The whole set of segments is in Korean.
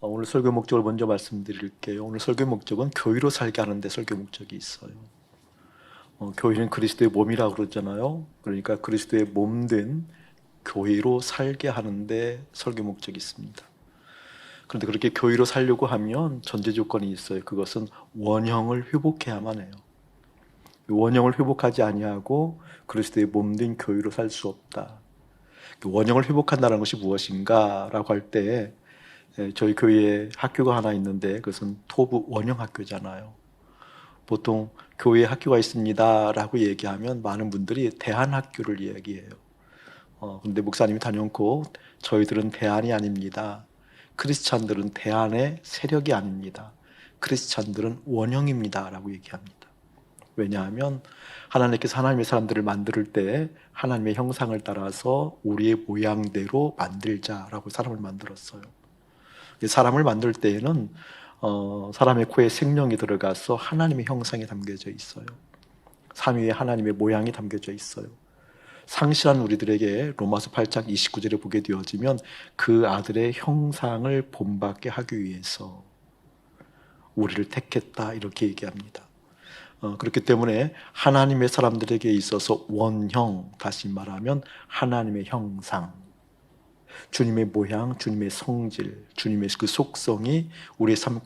오늘 설교 목적을 먼저 말씀드릴게요. 오늘 설교 목적은 교회로 살게 하는데 설교 목적이 있어요. 교회는 그리스도의 몸이라고 그러잖아요. 그러니까 그리스도의 몸된 교회로 살게 하는데 설교 목적이 있습니다. 그런데 그렇게 교회로 살려고 하면 전제 조건이 있어요. 그것은 원형을 회복해야만 해요. 원형을 회복하지 아니하고 그리스도의 몸된 교회로 살 수 없다. 원형을 회복한다는 것이 무엇인가라고 할 때 저희 교회에 학교가 하나 있는데 그것은 토부 원형 학교잖아요. 보통 교회에 학교가 있습니다 라고 얘기하면 많은 분들이 대한학교를 이야기해요. 근데 목사님이 다녀놓고 저희들은 대안이 아닙니다. 크리스찬들은 대안의 세력이 아닙니다. 크리스찬들은 원형입니다 라고 얘기합니다. 왜냐하면 하나님께서 하나님의 사람들을 만들 때 하나님의 형상을 따라서 우리의 모양대로 만들자라고 사람을 만들었어요. 사람을 만들 때에는 사람의 코에 생명이 들어가서 하나님의 형상이 담겨져 있어요. 삼위의 하나님의 모양이 담겨져 있어요. 상실한 우리들에게 로마서 8장 29절에 보게 되어지면 그 아들의 형상을 본받게 하기 위해서 우리를 택했다 이렇게 얘기합니다. 그렇기 때문에 하나님의 사람들에게 있어서 원형, 다시 말하면 하나님의 형상, 주님의 모양, 주님의 성질, 주님의 그 속성이 우리의 삶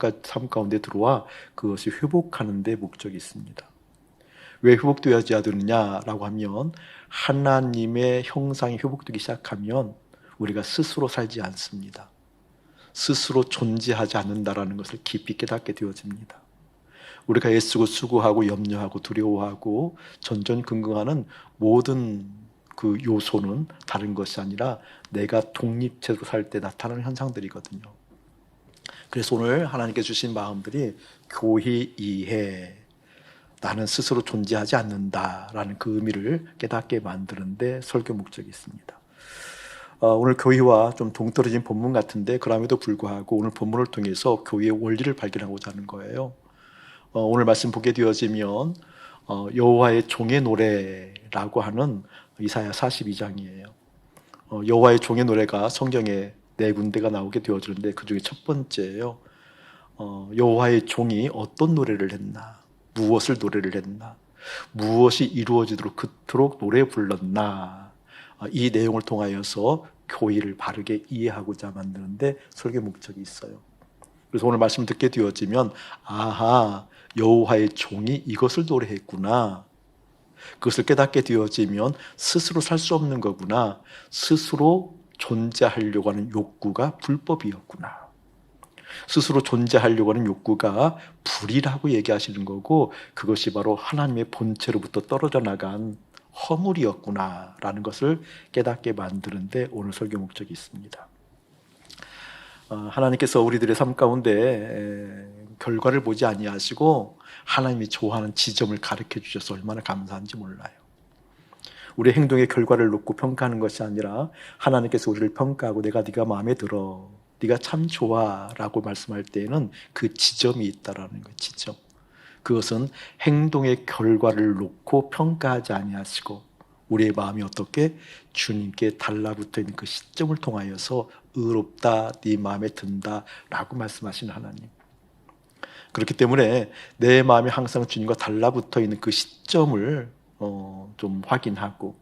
가운데 들어와 그것이 회복하는 데 목적이 있습니다. 왜 회복되어야 되느냐라고 하면 하나님의 형상이 회복되기 시작하면 우리가 스스로 살지 않습니다. 스스로 존재하지 않는다라는 것을 깊이 깨닫게 되어집니다. 우리가 애쓰고 수고하고 염려하고 두려워하고 전전긍긍하는 모든 그 요소는 다른 것이 아니라 내가 독립체로 살 때 나타나는 현상들이거든요. 그래서 오늘 하나님께 주신 마음들이 교희 이해, 나는 스스로 존재하지 않는다라는 그 의미를 깨닫게 만드는데 설교 목적이 있습니다. 오늘 교회와 좀 동떨어진 본문 같은데 그럼에도 불구하고 오늘 본문을 통해서 교회의 원리를 발견하고자 하는 거예요. 오늘 말씀 보게 되어지면 여호와의 종의 노래라고 하는 이사야 42장이에요. 여호와의 종의 노래가 성경에 네 군데가 나오게 되어지는데 그 중에 첫 번째예요. 여호와의 종이 어떤 노래를 했나, 무엇을 노래를 했나, 무엇이 이루어지도록 그토록 노래 불렀나, 이 내용을 통하여서 교회를 바르게 이해하고자 만드는데 설교 목적이 있어요. 그래서 오늘 말씀 듣게 되어지면 아하, 여호와의 종이 이것을 노래했구나. 그것을 깨닫게 되어지면 스스로 살 수 없는 거구나. 스스로 존재하려고 하는 욕구가 불법이었구나. 스스로 존재하려고 하는 욕구가 불이라고 얘기하시는 거고 그것이 바로 하나님의 본체로부터 떨어져 나간 허물이었구나 라는 것을 깨닫게 만드는데 오늘 설교 목적이 있습니다. 하나님께서 우리들의 삶 가운데 결과를 보지 아니하시고 하나님이 좋아하는 지점을 가르쳐 주셔서 얼마나 감사한지 몰라요. 우리의 행동의 결과를 놓고 평가하는 것이 아니라 하나님께서 우리를 평가하고 네가 마음에 들어, 네가 참 좋아 라고 말씀할 때에는 그 지점이 있다라는 거예요. 지점. 그것은 행동의 결과를 놓고 평가하지 아니하시고 우리의 마음이 어떻게 주님께 달라붙어 있는 그 시점을 통하여서 의롭다, 네 마음에 든다 라고 말씀하시는 하나님. 그렇기 때문에 내 마음이 항상 주님과 달라붙어 있는 그 시점을 좀 확인하고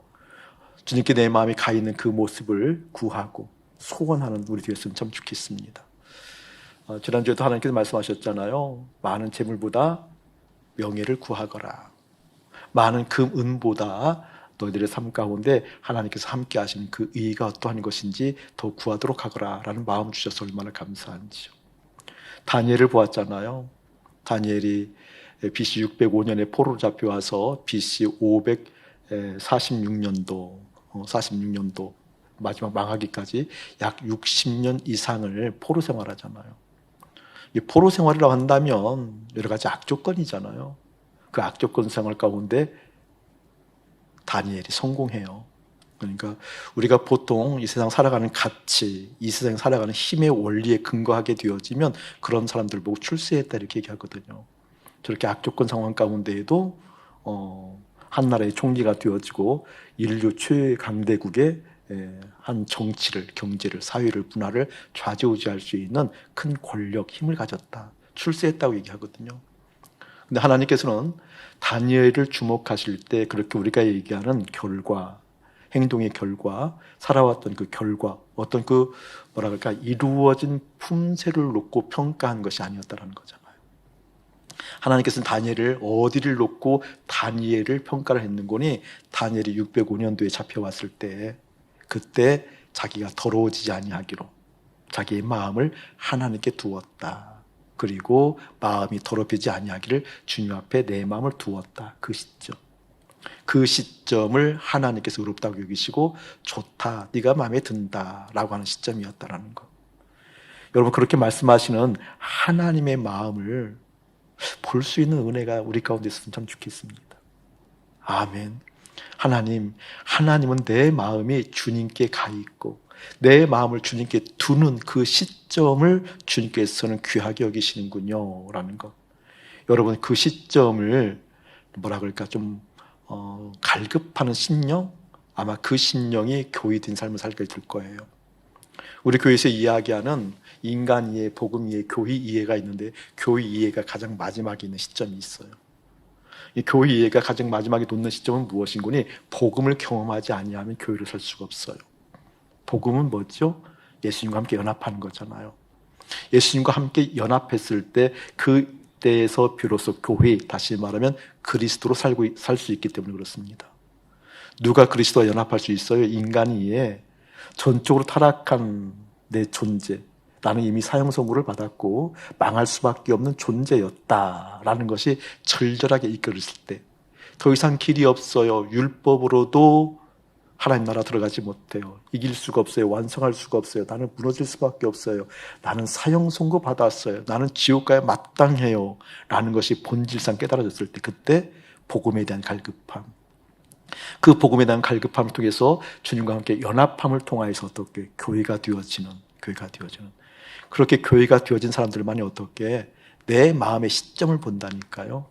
주님께 내 마음이 가 있는 그 모습을 구하고 소원하는 우리 되었으면 참 좋겠습니다. 지난주에도 하나님께서 말씀하셨잖아요. 많은 재물보다 명예를 구하거라. 많은 금, 은보다 너희들의 삶 가운데 하나님께서 함께 하시는 그 의의가 어떠한 것인지 더 구하도록 하거라 라는 마음 주셔서 얼마나 감사한지요. 다니엘을 보았잖아요. 다니엘이 BC 605년에 포로로 잡혀와서 BC 546년도 마지막 망하기까지 약 60년 이상을 포로 생활하잖아요. 이 포로 생활이라고 한다면 여러 가지 악조건이잖아요. 그 악조건 생활 가운데 다니엘이 성공해요. 그러니까 우리가 보통 이 세상 살아가는 가치, 이 세상 살아가는 힘의 원리에 근거하게 되어지면 그런 사람들 보고 출세했다 이렇게 얘기하거든요. 저렇게 악조건 상황 가운데에도 한 나라의 총리가 되어지고 인류 최강대국의 한 정치를, 경제를, 사회를, 문화를 좌지우지할 수 있는 큰 권력, 힘을 가졌다. 출세했다고 얘기하거든요. 근데 하나님께서는 다니엘을 주목하실 때 그렇게 우리가 얘기하는 결과, 행동의 결과, 살아왔던 그 결과, 어떤 그 뭐라 그럴까 이루어진 품새를 놓고 평가한 것이 아니었다라는 거잖아요. 하나님께서는 다니엘을 어디를 놓고 다니엘을 평가를 했는 거니? 다니엘이 605년도에 잡혀왔을 때 그때 자기가 더러워지지 아니하기로 자기의 마음을 하나님께 두었다. 그리고 마음이 더럽히지 아니하기를 주님 앞에 내 마음을 두었다. 그 시점. 그 시점을 하나님께서 의롭다고 여기시고 좋다. 네가 마음에 든다라고 하는 시점이었다라는 것. 여러분 그렇게 말씀하시는 하나님의 마음을 볼 수 있는 은혜가 우리 가운데 있으면 참 좋겠습니다. 아멘. 하나님은 내 마음이 주님께 가 있고 내 마음을 주님께 두는 그 시점을 주님께서는 귀하게 여기시는군요 라는 것. 여러분 그 시점을 뭐라 그럴까 좀 갈급하는 신령? 아마 그 신령이 교회된 삶을 살게 될 거예요. 우리 교회에서 이야기하는 인간 이해, 복음 이해, 교회 이해가 있는데 교회 이해가 가장 마지막에 있는 시점이 있어요. 이 교회 이해가 가장 마지막에 놓는 시점은 무엇인고니? 복음을 경험하지 아니하면 교회를 설 수가 없어요. 복음은 뭐죠? 예수님과 함께 연합하는 거잖아요. 예수님과 함께 연합했을 때 그때에서 비로소 교회, 다시 말하면 그리스도로 살 수 있기 때문에 그렇습니다. 누가 그리스도와 연합할 수 있어요? 인간이에 전적으로 타락한 내 존재, 나는 이미 사형 선고를 받았고 망할 수밖에 없는 존재였다라는 것이 절절하게 이끌었을 때 더 이상 길이 없어요. 율법으로도 하나님 나라 들어가지 못해요. 이길 수가 없어요. 완성할 수가 없어요. 나는 무너질 수밖에 없어요. 나는 사형 선고 받았어요. 나는 지옥 가야 마땅해요. 라는 것이 본질상 깨달아졌을 때 그때 복음에 대한 갈급함, 그 복음에 대한 갈급함을 통해서 주님과 함께 연합함을 통하여서 어떻게 교회가 되어지는 그렇게 교회가 되어진 사람들만이 어떻게 내 마음의 시점을 본다니까요.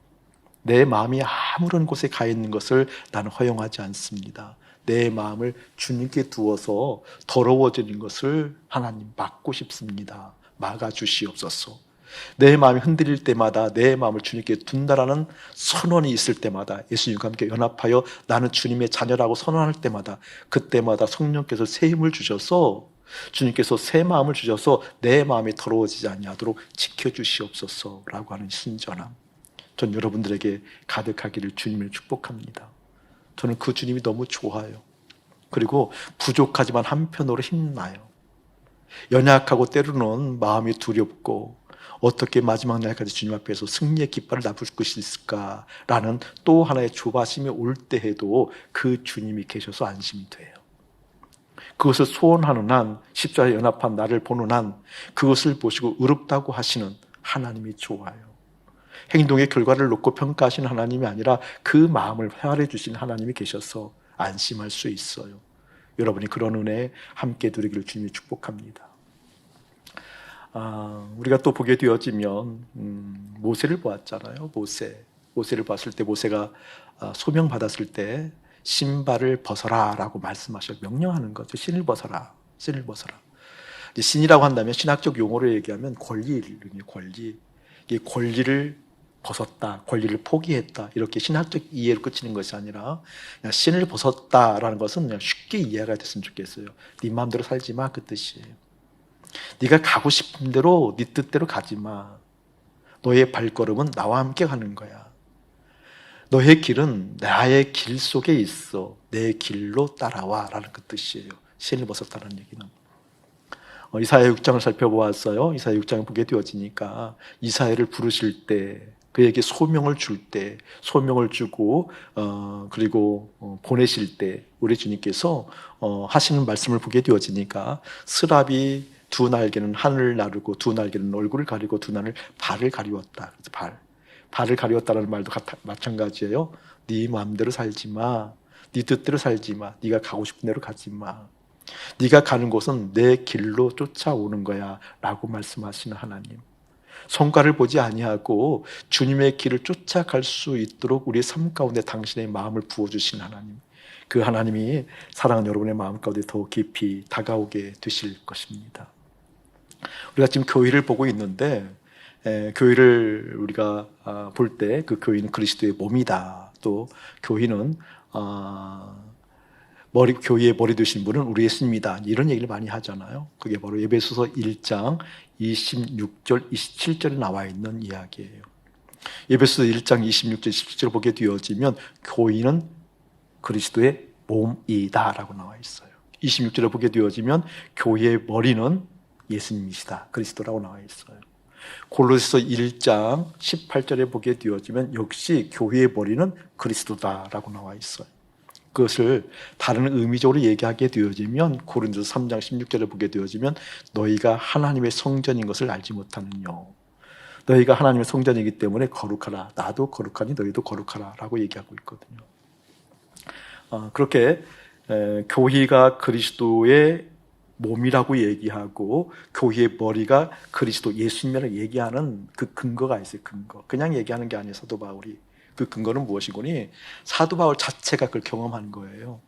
내 마음이 아무런 곳에 가 있는 것을 나는 허용하지 않습니다. 내 마음을 주님께 두어서 더러워지는 것을 하나님 막고 싶습니다. 막아주시옵소서. 내 마음이 흔들릴 때마다 내 마음을 주님께 둔다라는 선언이 있을 때마다 예수님과 함께 연합하여 나는 주님의 자녀라고 선언할 때마다 그때마다 성령께서 새 힘을 주셔서 주님께서 새 마음을 주셔서 내 마음이 더러워지지 아니하도록 지켜주시옵소서라고 하는 신전함, 전 여러분들에게 가득하기를 주님을 축복합니다. 저는 그 주님이 너무 좋아요. 그리고 부족하지만 한편으로 힘나요. 연약하고 때로는 마음이 두렵고 어떻게 마지막 날까지 주님 앞에서 승리의 깃발을 납을 것이 있을까라는 또 하나의 조바심이 올 때에도 그 주님이 계셔서 안심이 돼요. 그것을 소원하는 한, 십자가에 연합한 나를 보는 한 그것을 보시고 의롭다고 하시는 하나님이 좋아요. 행동의 결과를 놓고 평가하시는 하나님이 아니라 그 마음을 헤아려 주신 하나님이 계셔서 안심할 수 있어요. 여러분이 그런 은혜에 함께 누리기를 주님이 축복합니다. 우리가 또 보게 되어지면 모세를 보았잖아요. 모세를 봤을 때 모세가 소명 받았을 때 신발을 벗어라 라고 말씀하셔 명령하는 거죠. 신을 벗어라. 신이라고 한다면 신학적 용어로 얘기하면 권리를 벗었다, 권리를 포기했다, 이렇게 신학적 이해로 끝이는 것이 아니라 그냥 신을 벗었다라는 것은 그냥 쉽게 이해가 됐으면 좋겠어요. 네 마음대로 살지 마, 그 뜻이에요. 네가 가고 싶은 대로 네 뜻대로 가지 마. 너의 발걸음은 나와 함께 가는 거야. 너의 길은 나의 길 속에 있어. 내 길로 따라와 라는 그 뜻이에요. 신을 벗었다는 얘기는. 이사야 6장을 살펴보았어요. 이사야 6장을 보게 되어지니까 이사야를 부르실 때 그에게 소명을 줄 때, 소명을 주고 그리고 보내실 때 우리 주님께서 하시는 말씀을 보게 되어지니까 스랍이 두 날개는 하늘을 나르고 두 날개는 얼굴을 가리고 두 날은 발을 가리웠다. 그래서 발을 가리웠다라는 말도 마찬가지예요. 네 마음대로 살지 마. 네 뜻대로 살지 마. 네가 가고 싶은 대로 가지 마. 네가 가는 곳은 내 길로 쫓아오는 거야 라고 말씀하시는 하나님. 성과를 보지 아니하고 주님의 길을 쫓아갈 수 있도록 우리의 삶 가운데 당신의 마음을 부어주신 하나님. 그 하나님이 사랑하는 여러분의 마음 가운데 더 깊이 다가오게 되실 것입니다. 우리가 지금 교회를 보고 있는데 교회를 우리가 볼 때 그 교회는 그리스도의 몸이다. 또 교회는 교회의 머리 되신 분은 우리 예수님이다. 이런 얘기를 많이 하잖아요. 그게 바로 에베소서 1장 26절, 27절에 나와 있는 이야기예요. 에베소서 1장 26절, 27절 보게 되어지면 교회는 그리스도의 몸이다라고 나와 있어요. 26절에 보게 되어지면 교회의 머리는 예수님이시다. 그리스도라고 나와 있어요. 골로새서 1장 18절에 보게 되어지면 역시 교회의 머리는 그리스도다라고 나와 있어요. 그것을 다른 의미적으로 얘기하게 되어지면 고린도서 3장 16절에 보게 되어지면 너희가 하나님의 성전인 것을 알지 못하느냐. 너희가 하나님의 성전이기 때문에 거룩하라. 나도 거룩하니 너희도 거룩하라 라고 얘기하고 있거든요. 그렇게 교회가 그리스도의 몸이라고 얘기하고 교회의 머리가 그리스도 예수님이라고 얘기하는 그 근거가 있어요. 근거. 그냥 얘기하는 게 아니에요. 사도 바울이. 그 근거는 무엇이고니 사도 바울 자체가 그걸 경험한 거예요.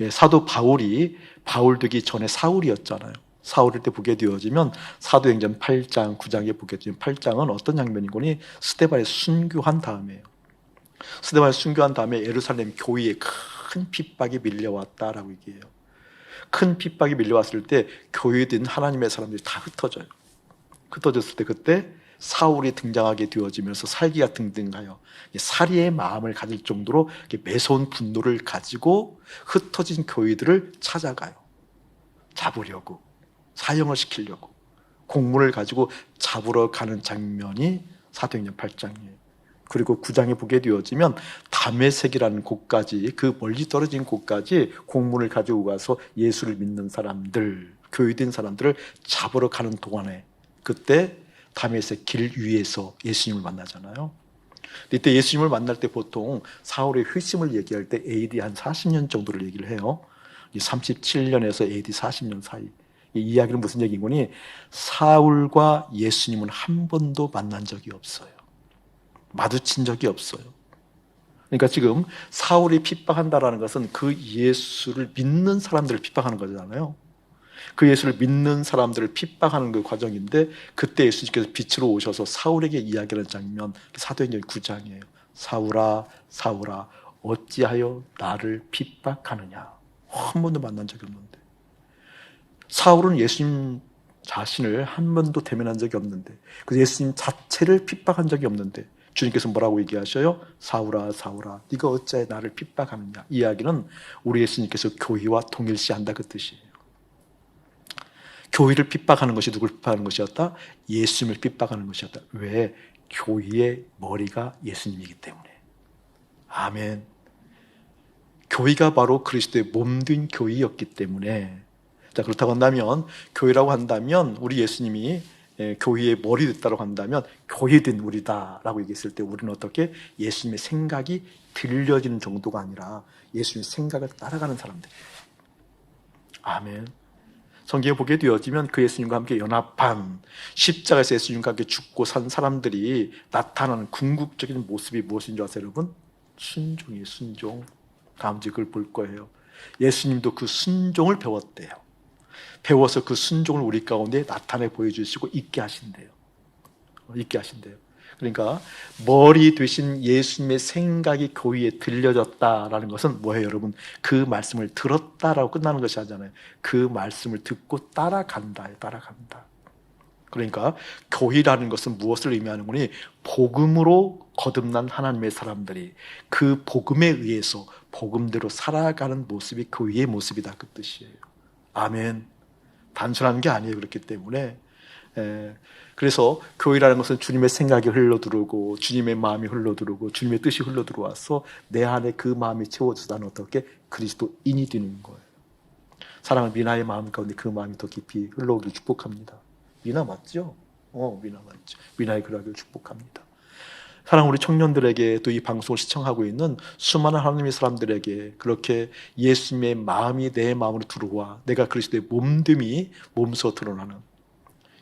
사도 바울이 바울 되기 전에 사울이었잖아요. 사울일 때 보게 되어지면 사도행전 8장, 9장에 보게 되면 8장은 어떤 장면이고니 스데반이 순교한 다음에요. 스데반이 순교한 다음에 예루살렘 교회에 큰 핍박이 밀려왔다라고 얘기해요. 큰 핍박이 밀려왔을 때 교회에 든 하나님의 사람들이 다 흩어져요. 흩어졌을 때 그때 사울이 등장하게 되어지면서 살기가 등등하여 살인의 마음을 가질 정도로 매서운 분노를 가지고 흩어진 교회들을 찾아가요. 잡으려고, 사형을 시키려고 공문을 가지고 잡으러 가는 장면이 사도행전 8장이에요. 그리고 9장에 보게 되어지면 다메섹이라는 곳까지, 그 멀리 떨어진 곳까지 공문을 가지고 가서 예수를 믿는 사람들, 교회된 사람들을 잡으러 가는 동안에 그때 다메섹 길 위에서 예수님을 만나잖아요. 이때 예수님을 만날 때 보통 사울의 회심을 얘기할 때 AD 한 40년 정도를 얘기를 해요. 37년에서 AD 40년 사이. 이 이야기는 무슨 얘기인지 사울과 예수님은 한 번도 만난 적이 없어요. 마주친 적이 없어요. 그러니까 지금 사울이 핍박한다라는 것은 그 예수를 믿는 사람들을 핍박하는 거잖아요. 그 예수를 믿는 사람들을 핍박하는 그 과정인데 그때 예수님께서 빛으로 오셔서 사울에게 이야기하는 장면 사도행전 9장이에요. 사울아 사울아 어찌하여 나를 핍박하느냐. 한 번도 만난 적이 없는데 사울은 예수님 자신을 한 번도 대면한 적이 없는데 그 예수님 자체를 핍박한 적이 없는데 주님께서 뭐라고 얘기하셔요? 사울아 사울아 네가 어찌하여 나를 핍박하느냐. 이 이야기는 우리 예수님께서 교회와 동일시한다 그 뜻이에요. 교회를 핍박하는 것이 누굴 핍박하는 것이었다? 예수님을 핍박하는 것이었다. 왜? 교회의 머리가 예수님이기 때문에. 아멘. 교회가 바로 그리스도의 몸된 교회였기 때문에. 자, 그렇다고 한다면 교회라고 한다면 우리 예수님이 교회의 머리 됐다고 한다면 교회된 우리다라고 얘기했을 때 우리는 어떻게 예수님의 생각이 들려지는 정도가 아니라 예수님의 생각을 따라가는 사람들. 아멘. 성경에 보게 되어지면 그 예수님과 함께 연합한 십자가에서 예수님과 함께 죽고 산 사람들이 나타나는 궁극적인 모습이 무엇인 줄 아세요, 여러분? 순종이에요, 순종. 다음 주에 그걸 볼 거예요. 예수님도 그 순종을 배웠대요. 배워서 그 순종을 우리 가운데 나타내 보여주시고 있게 하신대요. 있게 하신대요. 그러니까 머리 되신 예수님의 생각이 교회에 들려졌다라는 것은 뭐예요, 여러분? 그 말씀을 들었다라고 끝나는 것이 아니잖아요. 그 말씀을 듣고 따라간다. 따라간다. 그러니까 교회라는 것은 무엇을 의미하는 거니? 복음으로 거듭난 하나님의 사람들이 그 복음에 의해서 복음대로 살아가는 모습이 교회의 모습이다 그 뜻이에요. 아멘. 단순한 게 아니에요. 그렇기 때문에 그래서 교회라는 것은 주님의 생각이 흘러들어오고 주님의 마음이 흘러들어오고 주님의 뜻이 흘러들어와서 내 안에 그 마음이 채워져서 나는 어떻게 그리스도인이 되는 거예요. 사랑하는 미나의 마음 가운데 그 마음이 더 깊이 흘러오길 축복합니다. 미나 맞죠? 미나 맞죠. 미나의 그러기를 축복합니다. 사랑하는 우리 청년들에게 또 이 방송을 시청하고 있는 수많은 하나님의 사람들에게 그렇게 예수님의 마음이 내 마음으로 들어와 내가 그리스도의 몸됨이 몸소 드러나는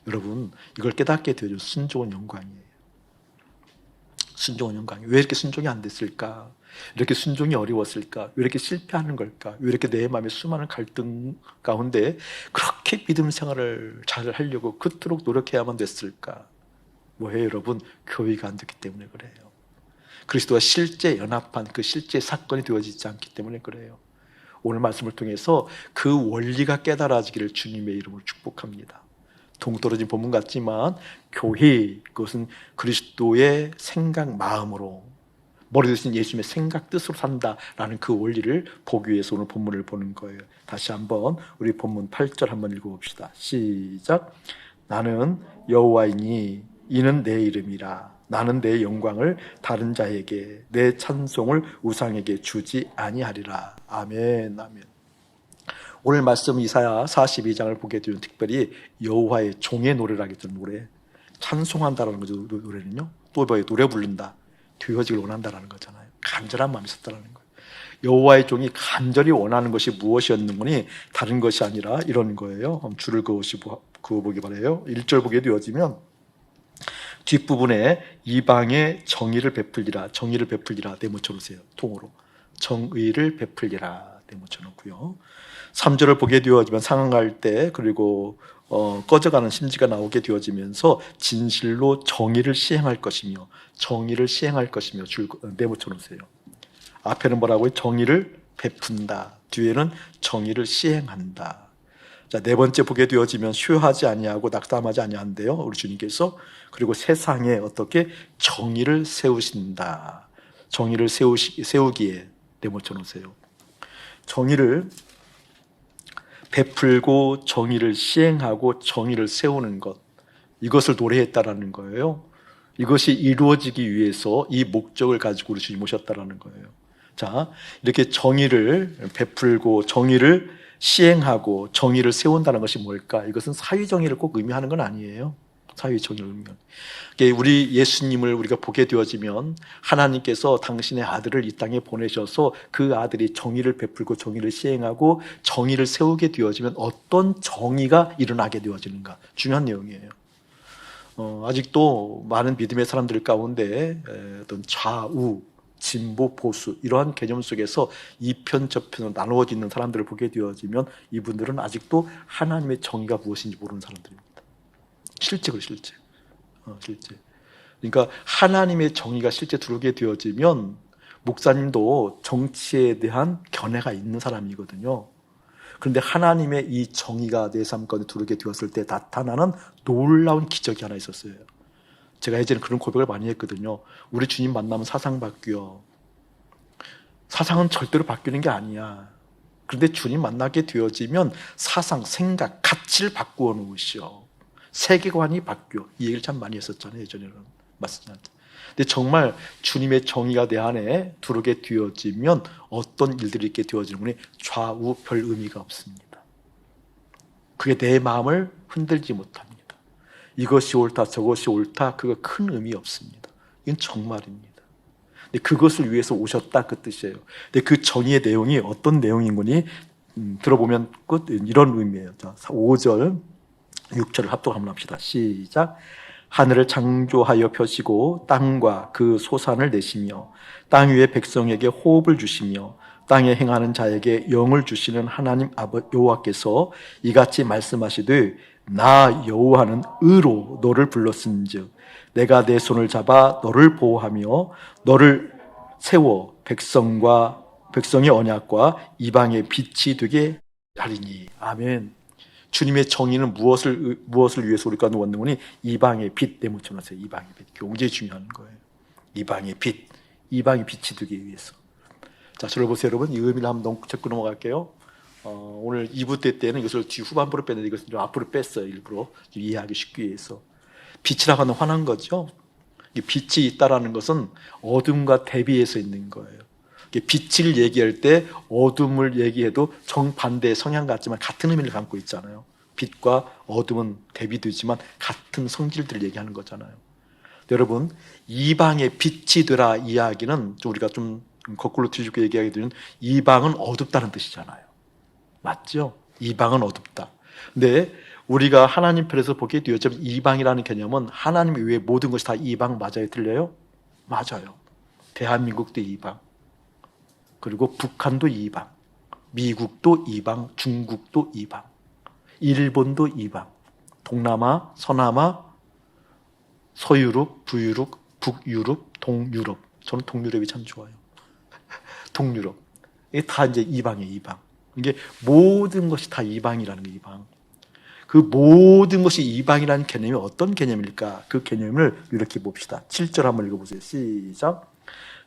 여러분 이걸 깨닫게 되어져 순종은 영광이에요. 순종은 영광이. 왜 이렇게 순종이 안 됐을까? 이렇게 순종이 어려웠을까? 왜 이렇게 실패하는 걸까? 왜 이렇게 내 마음에 수많은 갈등 가운데 그렇게 믿음 생활을 잘 하려고 그토록 노력해야만 됐을까? 뭐예요, 여러분? 교회가 안 됐기 때문에 그래요. 그리스도와 실제 연합한 그 실제 사건이 되어지지 않기 때문에 그래요. 오늘 말씀을 통해서 그 원리가 깨달아지기를 주님의 이름으로 축복합니다. 동떨어진 본문 같지만 교회, 그것은 그리스도의 생각, 마음으로 머리 대신 예수님의 생각, 뜻으로 산다라는 그 원리를 보기 위해서 오늘 본문을 보는 거예요. 다시 한번 우리 본문 8절 한번 읽어봅시다. 시작. 나는 여호와이니 이는 내 이름이라. 나는 내 영광을 다른 자에게, 내 찬송을 우상에게 주지 아니하리라. 아멘, 아멘. 오늘 말씀 이사야 42장을 보게 되면 특별히 여호와의 종의 노래라겠죠. 노래, 찬송한다라는 거죠. 노래는요. 또 뭐예요? 노래 부른다, 되어지길 원한다라는 거잖아요. 간절한 마음이 있었다라는 거예요. 여호와의 종이 간절히 원하는 것이 무엇이었는 거니 다른 것이 아니라 이런 거예요. 줄을 그어보기 바라요. 1절 보게 되어지면 뒷부분에 이방의 정의를 베풀리라, 정의를 베풀리라 네모쳐놓으세요. 통으로 정의를 베풀리라 네모쳐놓고요. 3절을 보게 되어지면 상황할 때, 그리고 꺼져가는 심지가 나오게 되어지면서 진실로 정의를 시행할 것이며, 정의를 시행할 것이며 네모쳐놓으세요. 앞에는 뭐라고요? 정의를 베푼다. 뒤에는 정의를 시행한다. 자, 네 번째 보게 되어지면 수요하지 아니하고 낙담하지 아니한대요, 우리 주님께서. 그리고 세상에 어떻게 정의를 세우신다. 정의를 세우기에 네모쳐놓으세요. 정의를 베풀고 정의를 시행하고 정의를 세우는 것, 이것을 노래했다라는 거예요. 이것이 이루어지기 위해서 이 목적을 가지고 우리 주님 오셨다라는 거예요. 자, 이렇게 정의를 베풀고 정의를 시행하고 정의를 세운다는 것이 뭘까? 이것은 사회정의를 꼭 의미하는 건 아니에요. 사회정의를 의미하는. 우리 예수님을 우리가 보게 되어지면 하나님께서 당신의 아들을 이 땅에 보내셔서 그 아들이 정의를 베풀고 정의를 시행하고 정의를 세우게 되어지면 어떤 정의가 일어나게 되어지는가? 중요한 내용이에요. 아직도 많은 믿음의 사람들 가운데 어떤 좌우, 진보, 보수 이러한 개념 속에서 이편 저편으로 나누어져 있는 사람들을 보게 되어지면 이분들은 아직도 하나님의 정의가 무엇인지 모르는 사람들입니다. 실제. 그러니까 하나님의 정의가 실제 들어오게 되어지면 목사님도 정치에 대한 견해가 있는 사람이거든요. 그런데 하나님의 이 정의가 내 삶 가운데 들어오게 되었을 때 나타나는 놀라운 기적이 하나 있었어요. 제가 예전에 그런 고백을 많이 했거든요. 우리 주님 만나면 사상 바뀌어. 사상은 절대로 바뀌는 게 아니야. 그런데 주님 만나게 되어지면 사상, 생각, 가치를 바꾸어 놓으시오. 세계관이 바뀌어. 이 얘기를 참 많이 했었잖아요, 예전에는. 맞습니다. 근데 정말 주님의 정의가 내 안에 들어오게 되어지면 어떤 일들이 있게 되어지는 거니 좌우 별 의미가 없습니다. 그게 내 마음을 흔들지 못합니다. 이것이 옳다, 저것이 옳다, 그거 큰 의미 없습니다. 이건 정말입니다. 근데 그것을 위해서 오셨다, 그 뜻이에요. 근데 그 정의의 내용이 어떤 내용인 거니 들어보면 이런 의미예요. 자, 5절, 6절을 합독 한번 합시다. 시작. 하늘을 창조하여 펴시고 땅과 그 소산을 내시며 땅 위의 백성에게 호흡을 주시며 땅에 행하는 자에게 영을 주시는 하나님 여호와께서 이같이 말씀하시되 나 여호와는 의로 너를 불렀은즉 내가 내 손을 잡아 너를 보호하며 너를 세워 백성의 언약과 이방의 빛이 되게 하리니. 아멘. 주님의 정의는 무엇을 위해서 우리가 놓았는 거니? 이방의 빛 네모쳐놨어요. 이방의 빛. 굉장히 중요한 거예요. 이방의 빛. 이방의 빛이 되기 위해서. 자, 저를 보세요, 여러분. 이 의미를 한번 짚고 넘어갈게요. 오늘 2부 때는 이것을 뒤 후반부로 뺐는데 이것을 좀 앞으로 뺐어요. 일부러 좀 이해하기 쉽기 위해서. 빛이라고 하는 환한 거죠. 빛이 있다라는 것은 어둠과 대비해서 있는 거예요. 빛을 얘기할 때 어둠을 얘기해도 정반대의 성향 같지만 같은 의미를 담고 있잖아요. 빛과 어둠은 대비되지만 같은 성질들을 얘기하는 거잖아요. 여러분, 이방의 빛이 되라 이야기는 우리가 좀 거꾸로 뒤집고 얘기하게 되면 이방은 어둡다는 뜻이잖아요. 맞죠? 이방은 어둡다. 근데 우리가 하나님 편에서 보기에 되어지면 이방이라는 개념은 하나님 외에 모든 것이 다 이방 맞아요? 틀려요? 맞아요. 대한민국도 이방, 그리고 북한도 이방, 미국도 이방, 중국도 이방, 일본도 이방, 동남아, 서남아, 서유럽, 부유럽, 북유럽, 동유럽. 저는 동유럽이 참 좋아요. 동유럽. 이게 다 이제 이방이에요, 이방. 이게 모든 것이 다 이방이라는 게 이방. 그 모든 것이 이방이라는 개념이 어떤 개념일까? 그 개념을 이렇게 봅시다. 7절 한번 읽어보세요. 시작.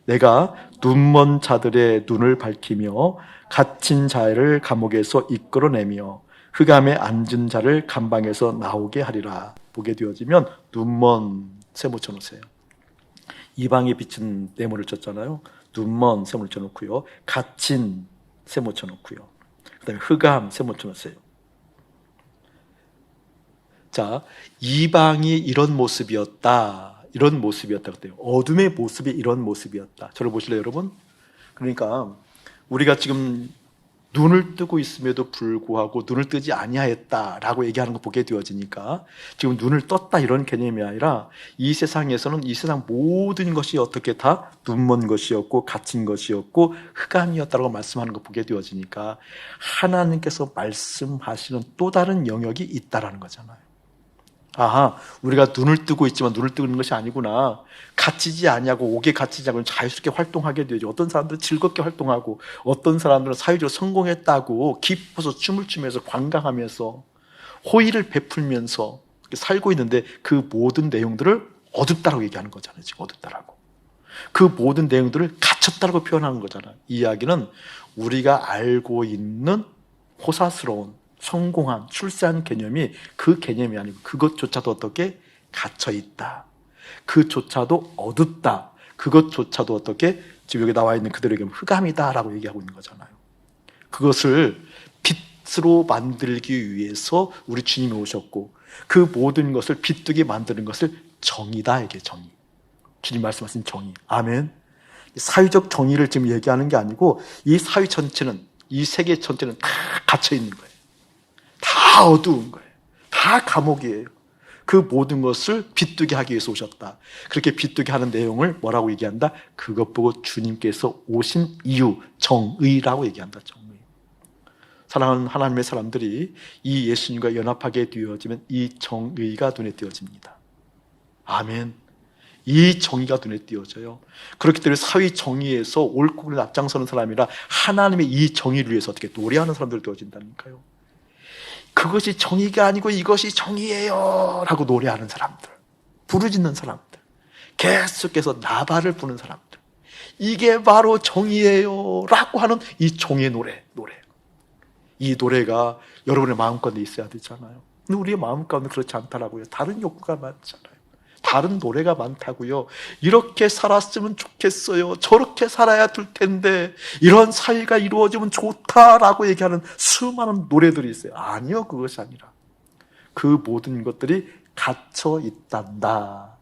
내가 눈먼 자들의 눈을 밝히며 갇힌 자를 감옥에서 이끌어내며 흑암에 앉은 자를 감방에서 나오게 하리라. 보게 되어지면 눈먼 세모 쳐놓으세요. 이방에 비친 네모를 쳤잖아요. 눈먼 세모를 쳐놓고요. 갇힌 세모 쳐놓고요. 그 다음에 흑암 세모 쳐놓으세요. 자, 이방이 이런 모습이었다. 이런 모습이었다 그래요. 어둠의 모습이 이런 모습이었다. 저를 보실래요, 여러분? 그러니까 우리가 지금 눈을 뜨고 있음에도 불구하고 눈을 뜨지 아니하였다라고 얘기하는 거 보게 되어지니까 지금 눈을 떴다 이런 개념이 아니라 이 세상에서는 이 세상 모든 것이 어떻게 다 눈먼 것이었고 갇힌 것이었고 흑암이었다고 말씀하는 거 보게 되어지니까 하나님께서 말씀하시는 또 다른 영역이 있다라는 거잖아요. 아하, 우리가 눈을 뜨고 있지만 눈을 뜨는 것이 아니구나. 갇히지 아니하고 옥에 갇히지 않고 자유스럽게 활동하게 되죠. 어떤 사람들은 즐겁게 활동하고 어떤 사람들은 사회적으로 성공했다고 기뻐서 춤을 추면서 관광하면서 호의를 베풀면서 살고 있는데 그 모든 내용들을 어둡다라고 얘기하는 거잖아요. 지금 어둡다라고. 그 모든 내용들을 갇혔다라고 표현하는 거잖아요. 이 이야기는 우리가 알고 있는 호사스러운 성공한, 출세한 개념이 그 개념이 아니고 그것조차도 어떻게 갇혀있다. 그조차도 어둡다. 그것조차도 어떻게 지금 여기 나와 있는 그들에게 흑암이다라고 얘기하고 있는 거잖아요. 그것을 빛으로 만들기 위해서 우리 주님이 오셨고 그 모든 것을 빛되게 만드는 것을 정의다. 이게 정의. 주님 말씀하신 정의. 아멘. 사회적 정의를 지금 얘기하는 게 아니고 이 사회 전체는, 이 세계 전체는 다 갇혀있는 거예요. 다 어두운 거예요. 다 감옥이에요. 그 모든 것을 빛두게 하기 위해서 오셨다. 그렇게 빛두게 하는 내용을 뭐라고 얘기한다? 그것 보고 주님께서 오신 이유, 정의라고 얘기한다. 정의. 사랑하는 하나님의 사람들이 이 예수님과 연합하게 되어지면 이 정의가 눈에 띄어집니다. 아멘. 이 정의가 눈에 띄어져요. 그렇기 때문에 사회 정의에서 옳고 그름을 앞장서는 사람이라 하나님의 이 정의를 위해서 어떻게 노래하는 사람들이 되어진다니까요. 그것이 정의가 아니고 이것이 정의예요 라고 노래하는 사람들, 부르짖는 사람들, 계속해서 나발을 부는 사람들, 이게 바로 정의예요 라고 하는 이 종의 노래. 이 노래가 여러분의 마음 가운데 있어야 되잖아요. 근데 우리의 마음 가운데 그렇지 않다라고요. 다른 욕구가 많잖아요. 다른 노래가 많다고요. 이렇게 살았으면 좋겠어요. 저렇게 살아야 될 텐데 이런 사회가 이루어지면 좋다라고 얘기하는 수많은 노래들이 있어요. 아니요, 그것이 아니라 그 모든 것들이 갇혀 있단다.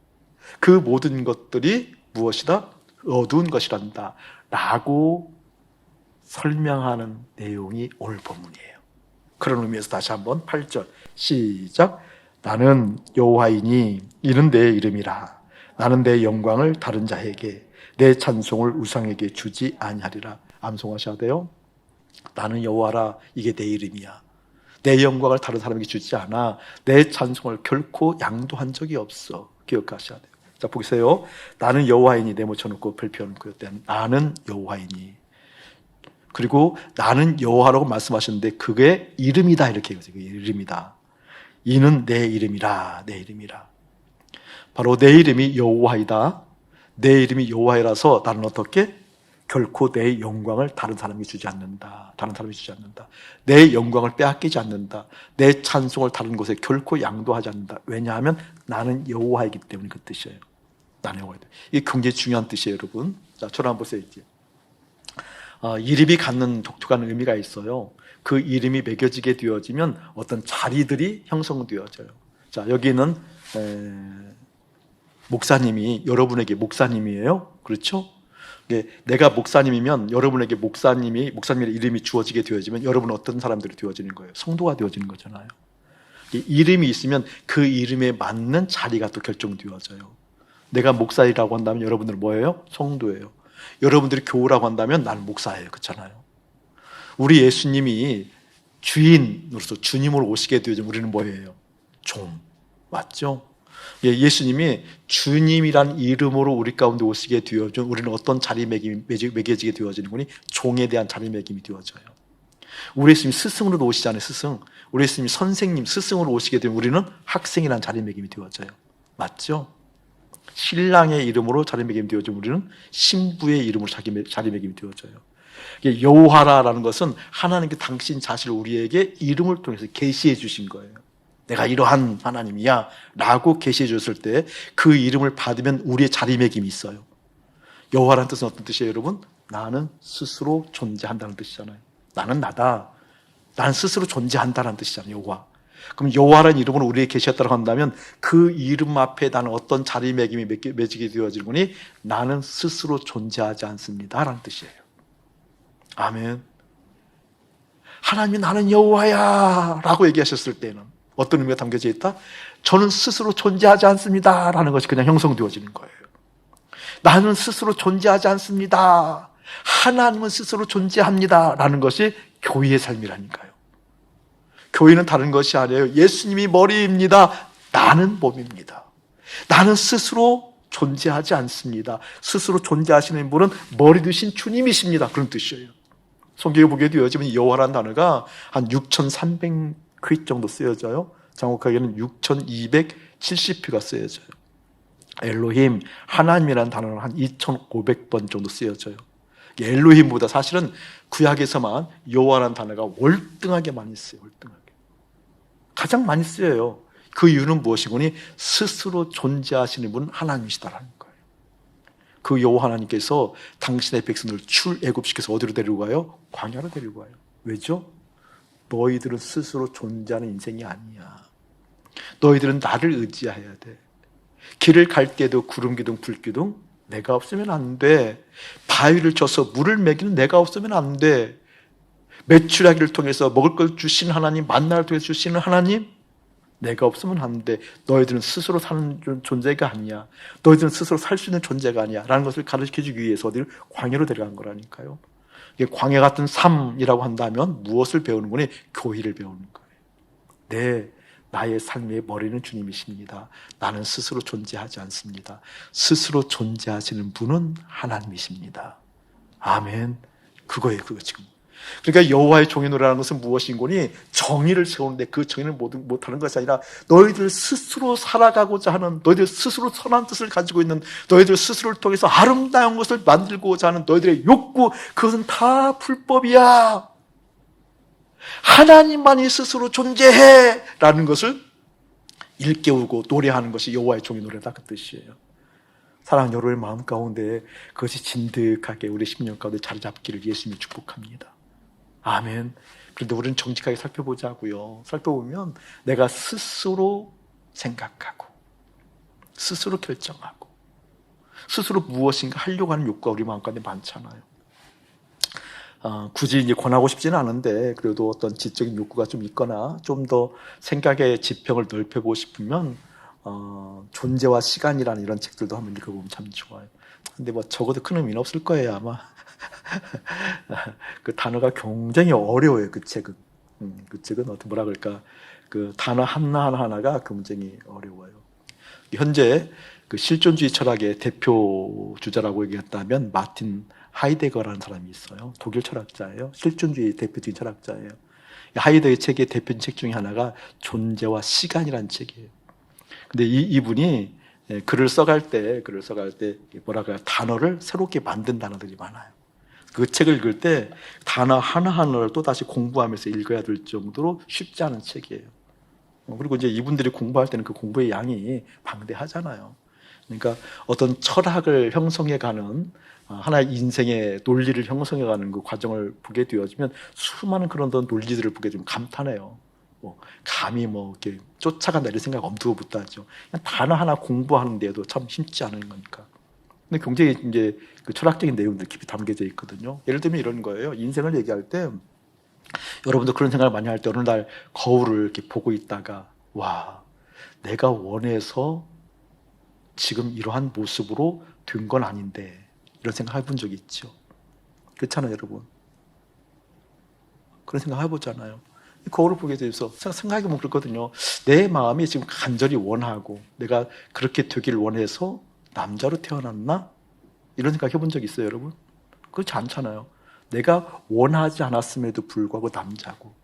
그 모든 것들이 무엇이다? 어두운 것이란다 라고 설명하는 내용이 오늘 본문이에요. 그런 의미에서 다시 한번 8절 시작. 나는 여호와이니 이는 내 이름이라. 나는 내 영광을 다른 자에게 내 찬송을 우상에게 주지 아니하리라. 암송하셔야 돼요. 나는 여호와라. 이게 내 이름이야. 내 영광을 다른 사람에게 주지 않아. 내 찬송을 결코 양도한 적이 없어. 기억하셔야 돼요. 자, 보세요. 나는 여호와이니 네모 쳐놓고 발표해놓고요. 나는 여호와이니. 그리고 나는 여호와라고 말씀하셨는데 그게 이름이다 이렇게 얘기해요. 그게 이름이다. 이는 내 이름이라. 내 이름이라. 바로 내 이름이 여호와이다. 내 이름이 여호와이라서 나는 어떻게? 결코 내 영광을 다른 사람이 주지 않는다. 다른 사람이 주지 않는다. 내 영광을 빼앗기지 않는다. 내 찬송을 다른 곳에 결코 양도하지 않는다. 왜냐하면 나는 여호와이기 때문에 그 뜻이에요. 나는 여호와이다. 이게 굉장히 중요한 뜻이에요, 여러분. 자, 저를 한번 보세요. 이제. 이름이 갖는 독특한 의미가 있어요. 그 이름이 매겨지게 되어지면 어떤 자리들이 형성되어져요. 자, 여기는 목사님이 여러분에게 목사님이에요. 그렇죠? 내가 목사님이면 여러분에게 목사님의 이름이 주어지게 되어지면 여러분은 어떤 사람들이 되어지는 거예요? 성도가 되어지는 거잖아요. 이름이 있으면 그 이름에 맞는 자리가 또 결정되어져요. 내가 목사이라고 한다면 여러분들은 뭐예요? 성도예요. 여러분들이 교우라고 한다면 나는 목사예요. 그렇잖아요. 우리 예수님이 주인으로서 주님으로 오시게 되어진 우리는 뭐예요? 종. 맞죠? 예수님이 주님이란 이름으로 우리 가운데 오시게 되어진 우리는 어떤 자리매겨지게 되어지는 거니? 종에 대한 자리매김이 되어져요. 우리 예수님이 스승으로 오시잖아요. 스승. 우리 예수님이 선생님, 스승으로 오시게 되면 우리는 학생이란 자리매김이 되어져요. 맞죠? 신랑의 이름으로 자리매김이 되어지면 우리는 신부의 이름으로 자리매김이 되어져요. 여호와라는 것은 하나님께 당신 자신을 우리에게 이름을 통해서 계시해 주신 거예요. 내가 이러한 하나님이야 라고 계시해 줬을 때 그 이름을 받으면 우리의 자리매김이 있어요. 여호와라는 뜻은 어떤 뜻이에요, 여러분? 나는 스스로 존재한다는 뜻이잖아요. 나는 나다. 나는 스스로 존재한다는 뜻이잖아요, 여호와. 그럼 여호와라는 이름으로 우리에게 계셨다고 한다면 그 이름 앞에 나는 어떤 자리매김이 맺히게 되어지는 거니? 나는 스스로 존재하지 않습니다 라는 뜻이에요. 아멘. 하나님이 나는 여호와야 라고 얘기하셨을 때는 어떤 의미가 담겨져 있다? 저는 스스로 존재하지 않습니다 라는 것이 그냥 형성되어지는 거예요. 나는 스스로 존재하지 않습니다. 하나님은 스스로 존재합니다 라는 것이 교회의 삶이라니까요. 교회는 다른 것이 아니에요. 예수님이 머리입니다. 나는 몸입니다. 나는 스스로 존재하지 않습니다. 스스로 존재하시는 분은 머리 되신 주님이십니다. 그런 뜻이에요. 성경에 보게 되어지면 여호와라는 단어가 한 6,300회 정도 쓰여져요. 정확하게는 6,270회가 쓰여져요. 엘로힘, 하나님이라는 단어는 한 2,500번 정도 쓰여져요. 엘로힘보다 사실은 구약에서만 여호와라는 단어가 월등하게 많이 쓰여요. 월등하게. 가장 많이 쓰여요. 그 이유는 무엇이고니? 스스로 존재하시는 분은 하나님이시다라는 거예요. 그 여호와 하나님께서 당신의 백성들을 출애굽시켜서 어디로 데리고 가요? 광야로 데리고 가요. 왜죠? 너희들은 스스로 존재하는 인생이 아니야. 너희들은 나를 의지해야 돼. 길을 갈 때도 구름기둥 불기둥 내가 없으면 안 돼. 바위를 쳐서 물을 먹이는 내가 없으면 안 돼. 메추라기를 통해서 먹을 걸 주신 하나님, 만나를 통해서 주시는 하나님, 내가 없으면 안 돼. 너희들은 스스로 사는 존재가 아니야. 너희들은 스스로 살 수 있는 존재가 아니야 라는 것을 가르쳐주기 위해서 어디를 광야로 데려간 거라니까요. 이게 광야 같은 삶이라고 한다면 무엇을 배우는 거니? 교회를 배우는 거예요. 나의 삶의 머리는 주님이십니다. 나는 스스로 존재하지 않습니다. 스스로 존재하시는 분은 하나님이십니다. 아멘. 그거예요, 그거 지금. 그러니까 여호와의 종의 노래라는 것은 무엇인 거니? 정의를 세우는데 그 정의를 못하는 것이 아니라 너희들 스스로 살아가고자 하는, 너희들 스스로 선한 뜻을 가지고 있는, 너희들 스스로를 통해서 아름다운 것을 만들고자 하는 너희들의 욕구, 그것은 다 불법이야. 하나님만이 스스로 존재해 라는 것을 일깨우고 노래하는 것이 여호와의 종의 노래다, 그 뜻이에요. 사랑하는 여러분의 마음 가운데 그것이 진득하게 우리 심령 가운데 자리 잡기를 예수님이 축복합니다. 아멘. 그런데 우리는 정직하게 살펴보자고요. 살펴보면 내가 스스로 생각하고 스스로 결정하고 스스로 무엇인가 하려고 하는 욕구가 우리 마음 가운데 많잖아요. 굳이 이제 권하고 싶지는 않은데 그래도 어떤 지적인 욕구가 좀 있거나 좀 더 생각의 지평을 넓혀보고 싶으면 존재와 시간이라는 이런 책들도 한번 읽어보면 참 좋아요. 근데 뭐 적어도 큰 의미는 없을 거예요, 아마. 그 단어가 굉장히 어려워요, 그 책은. 그 책은 어떻게 뭐라 그럴까? 그 단어 하나하나가 굉장히 어려워요. 현재 그 실존주의 철학의 대표 주자라고 얘기했다면 마틴 하이데거라는 사람이 있어요. 독일 철학자예요. 실존주의 대표적인 철학자예요. 하이데거의 책의 대표적인 책 중에 하나가 존재와 시간이라는 책이에요. 근데 이분이 글을 써갈 때 뭐랄까요? 단어를 새롭게 만든 단어들이 많아요. 그 책을 읽을 때 단어 하나하나를 또 다시 공부하면서 읽어야 될 정도로 쉽지 않은 책이에요. 그리고 이제 이분들이 공부할 때는 그 공부의 양이 방대하잖아요. 그러니까 어떤 철학을 형성해가는 하나의 인생의 논리를 형성해가는 그 과정을 보게 되어지면 수많은 그런 논리들을 보게 되면 감탄해요. 감히 이렇게 쫓아간다 이런 생각 엄두가 못하죠. 그냥 단어 하나 공부하는데도 참 쉽지 않은 거니까. 근데 굉장히 이제 그 철학적인 내용들 깊이 담겨져 있거든요. 예를 들면 이런 거예요. 인생을 얘기할 때 여러분도 그런 생각을 많이 할 때 어느 날 거울을 이렇게 보고 있다가 와, 내가 원해서 지금 이러한 모습으로 된 건 아닌데 이런 생각 해본 적이 있죠. 그렇잖아요, 여러분. 그런 생각 해보잖아요. 거울을 보게 돼서 생각해보면 그렇거든요. 내 마음이 지금 간절히 원하고 내가 그렇게 되기를 원해서 남자로 태어났나? 이런 생각 해본 적 있어요, 여러분? 그렇지 않잖아요. 내가 원하지 않았음에도 불구하고 남자고,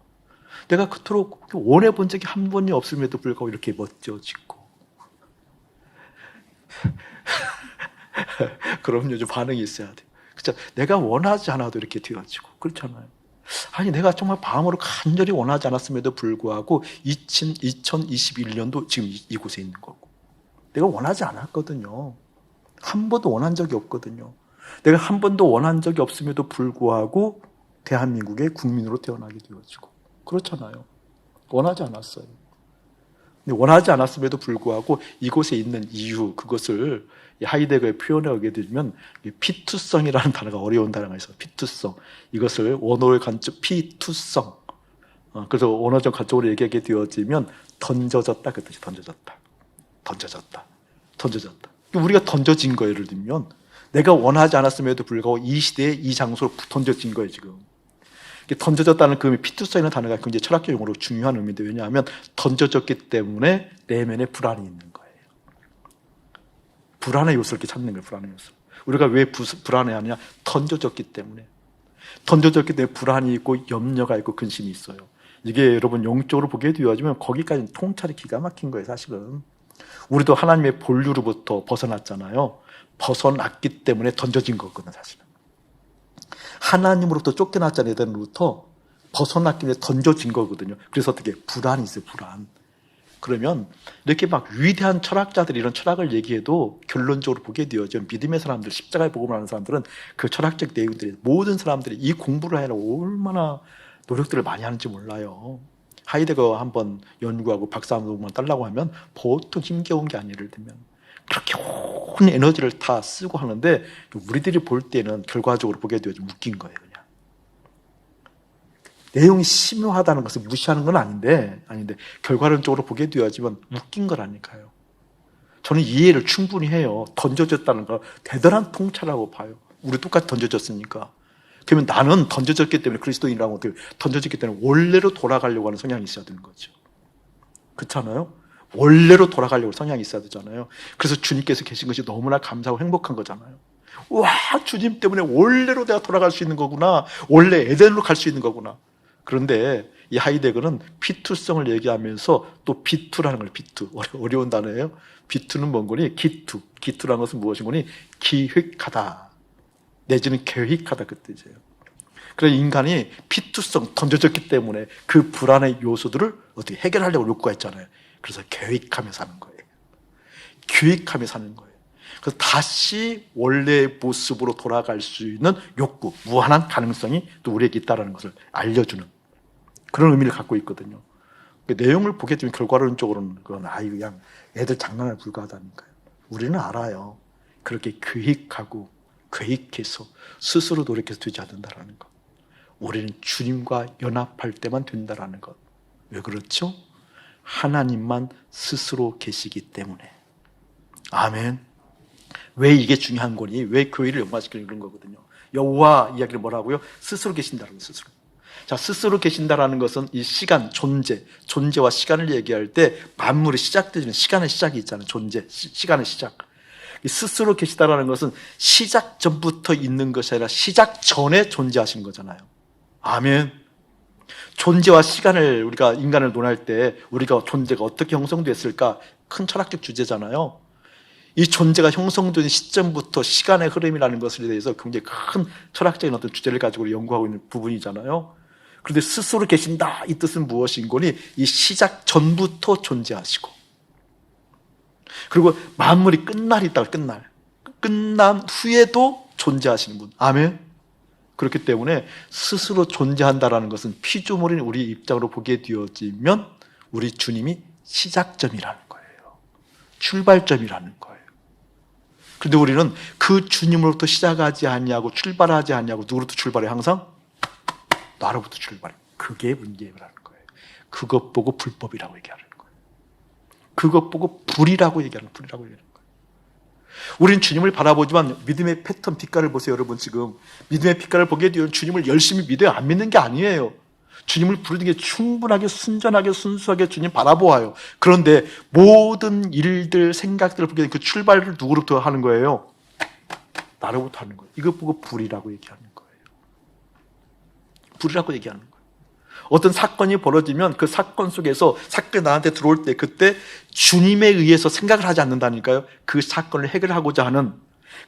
내가 그토록 원해본 적이 한 번이 없음에도 불구하고 이렇게 멋져지고. 그럼 요즘 반응이 있어야 돼요. 그렇죠? 내가 원하지 않아도 이렇게 되어지고. 그렇잖아요. 아니, 내가 정말 마음으로 간절히 원하지 않았음에도 불구하고 2021년도 지금 이곳에 있는 거고, 내가 원하지 않았거든요. 한 번도 원한 적이 없거든요. 내가 한 번도 원한 적이 없음에도 불구하고 대한민국의 국민으로 태어나게 되어지고. 그렇잖아요. 원하지 않았어요. 근데 원하지 않았음에도 불구하고 이곳에 있는 이유, 그것을 하이데거의 표현에 오게 되면 피투성이라는 단어가 어려운 단어가 있어요. 피투성. 이것을 원어의 관점 피투성. 그래서 원어적 관점으로 얘기하게 되어지면 던져졌다 그 뜻이. 던져졌다. 던져졌다. 던져졌다. 우리가 던져진 거예요. 예를 들면 내가 원하지 않았음에도 불구하고 이 시대에 이 장소로 던져진 거예요. 지금. 던져졌다는 그 피투성이라는 단어가 굉장히 철학적 용어로 중요한 의미인데, 왜냐하면 던져졌기 때문에 내면에 불안이 있는 거예요. 불안의 요소를 이렇게 찾는 거예요. 불안의 요소. 우리가 왜 불안해하느냐? 던져졌기 때문에. 던져졌기 때문에 불안이 있고 염려가 있고 근심이 있어요. 이게 여러분 영적으로 보게 되어지면 거기까지는 통찰이 기가 막힌 거예요. 사실은 우리도 하나님의 본류로부터 벗어났잖아요. 벗어났기 때문에 던져진 거거든요. 사실은 하나님으로부터 쫓겨났잖아요. 에덴으로부터 벗어났기 때문에 던져진 거거든요. 그래서 어떻게 불안이 있어요. 불안. 그러면 이렇게 막 위대한 철학자들이 이런 철학을 얘기해도 결론적으로 보게 되어져 믿음의 사람들, 십자가의 복음을 하는 사람들은 그 철학적 내용들이, 모든 사람들이 이 공부를 하려 얼마나 노력들을 많이 하는지 몰라요. 하이데거 한번 연구하고 박사학위만 따려고 하면 보통 힘겨운 게 아니에요. 예를 들면 그렇게 온 에너지를 다 쓰고 하는데 우리들이 볼 때는 결과적으로 보게 되어져 웃긴 거예요. 그냥 내용이 심오하다는 것을 무시하는 건 아닌데 결과론적으로 보게 되어지면 웃긴 거라니까요. 저는 이해를 충분히 해요. 던져졌다는 거 대단한 통찰이라고 봐요. 우리 똑같이 던져졌으니까. 그러면 나는 던져졌기 때문에 그리스도인이라고 던져졌기 때문에 원래로 돌아가려고 하는 성향이 있어야 되는 거죠. 그렇잖아요? 원래로 돌아가려고 성향이 있어야 되잖아요. 그래서 주님께서 계신 것이 너무나 감사하고 행복한 거잖아요. 와, 주님 때문에 원래로 내가 돌아갈 수 있는 거구나. 원래 에덴으로 갈 수 있는 거구나. 그런데 이 하이데거는 피투성을 얘기하면서 또 비투라는 걸, 비투. 어려운 단어예요. 비투는 뭔 거니? 기투. 기투라는 것은 무엇인 거니? 기획하다. 내지는 계획하다 그 뜻이에요. 그래서 인간이 피투성, 던져졌기 때문에 그 불안의 요소들을 어떻게 해결하려고 욕구가 있잖아요. 그래서 계획하며 사는 거예요. 계획하며 사는 거예요. 그래서 다시 원래의 모습으로 돌아갈 수 있는 욕구, 무한한 가능성이 또 우리에게 있다는 것을 알려주는 그런 의미를 갖고 있거든요. 그 내용을 보게 되면 결과론적으로는 그건 그냥 애들 장난에 불과하다니까요. 우리는 알아요. 그렇게 계획하고 계획해서 스스로 노력해서 되지 않는다는 것. 우리는 주님과 연합할 때만 된다는 것. 왜 그렇죠? 하나님만 스스로 계시기 때문에. 아멘. 왜 이게 중요한 거니? 왜 교회를 연관시키는 그런 거거든요. 여호와 이야기를 뭐라고요? 스스로 계신다는 거예요. 스스로. 자, 스스로 계신다라는 것은 이 시간, 존재와 시간을 얘기할 때 만물이 시작되는 시간의 시작이 있잖아요. 시간의 시작. 스스로 계시다라는 것은 시작 전부터 있는 것이 아니라 시작 전에 존재하신 거잖아요. 아멘. 존재와 시간을 우리가 인간을 논할 때 우리가 존재가 어떻게 형성됐을까? 큰 철학적 주제잖아요. 이 존재가 형성된 시점부터 시간의 흐름이라는 것에 대해서 굉장히 큰 철학적인 어떤 주제를 가지고 연구하고 있는 부분이잖아요. 그런데 스스로 계신다 이 뜻은 무엇인 거니? 이 시작 전부터 존재하시고, 그리고 만물이 끝날이 있다고, 끝난 후에도 존재하시는 분. 아멘. 그렇기 때문에 스스로 존재한다라는 것은 피조물인 우리 입장으로 보게 되어지면 우리 주님이 시작점이라는 거예요. 출발점이라는 거예요. 그런데 우리는 그 주님으로부터 시작하지 않냐고, 출발하지 않냐고. 누구로부터 출발해? 항상 나로부터 출발해. 그게 문제라는 거예요. 그것 보고 불법이라고 얘기하는 거예요. 그것 보고 불이라고 얘기하는 거예요. 우린 주님을 바라보지만 믿음의 패턴 빛깔을 보세요. 여러분, 지금 믿음의 빛깔을 보게 되면 주님을 열심히 믿어요, 안 믿는 게 아니에요. 주님을 부르는 게 충분하게 순전하게 순수하게 주님 바라보아요. 그런데 모든 일들, 생각들을 보게 되면 그 출발을 누구로부터 하는 거예요? 나로부터 하는 거예요. 이것 보고 불이라고 얘기하는 거예요. 불이라고 얘기하는 거예요. 어떤 사건이 벌어지면 그 사건 속에서 사건이 나한테 들어올 때 그때 주님에 의해서 생각을 하지 않는다니까요. 그 사건을 해결하고자 하는,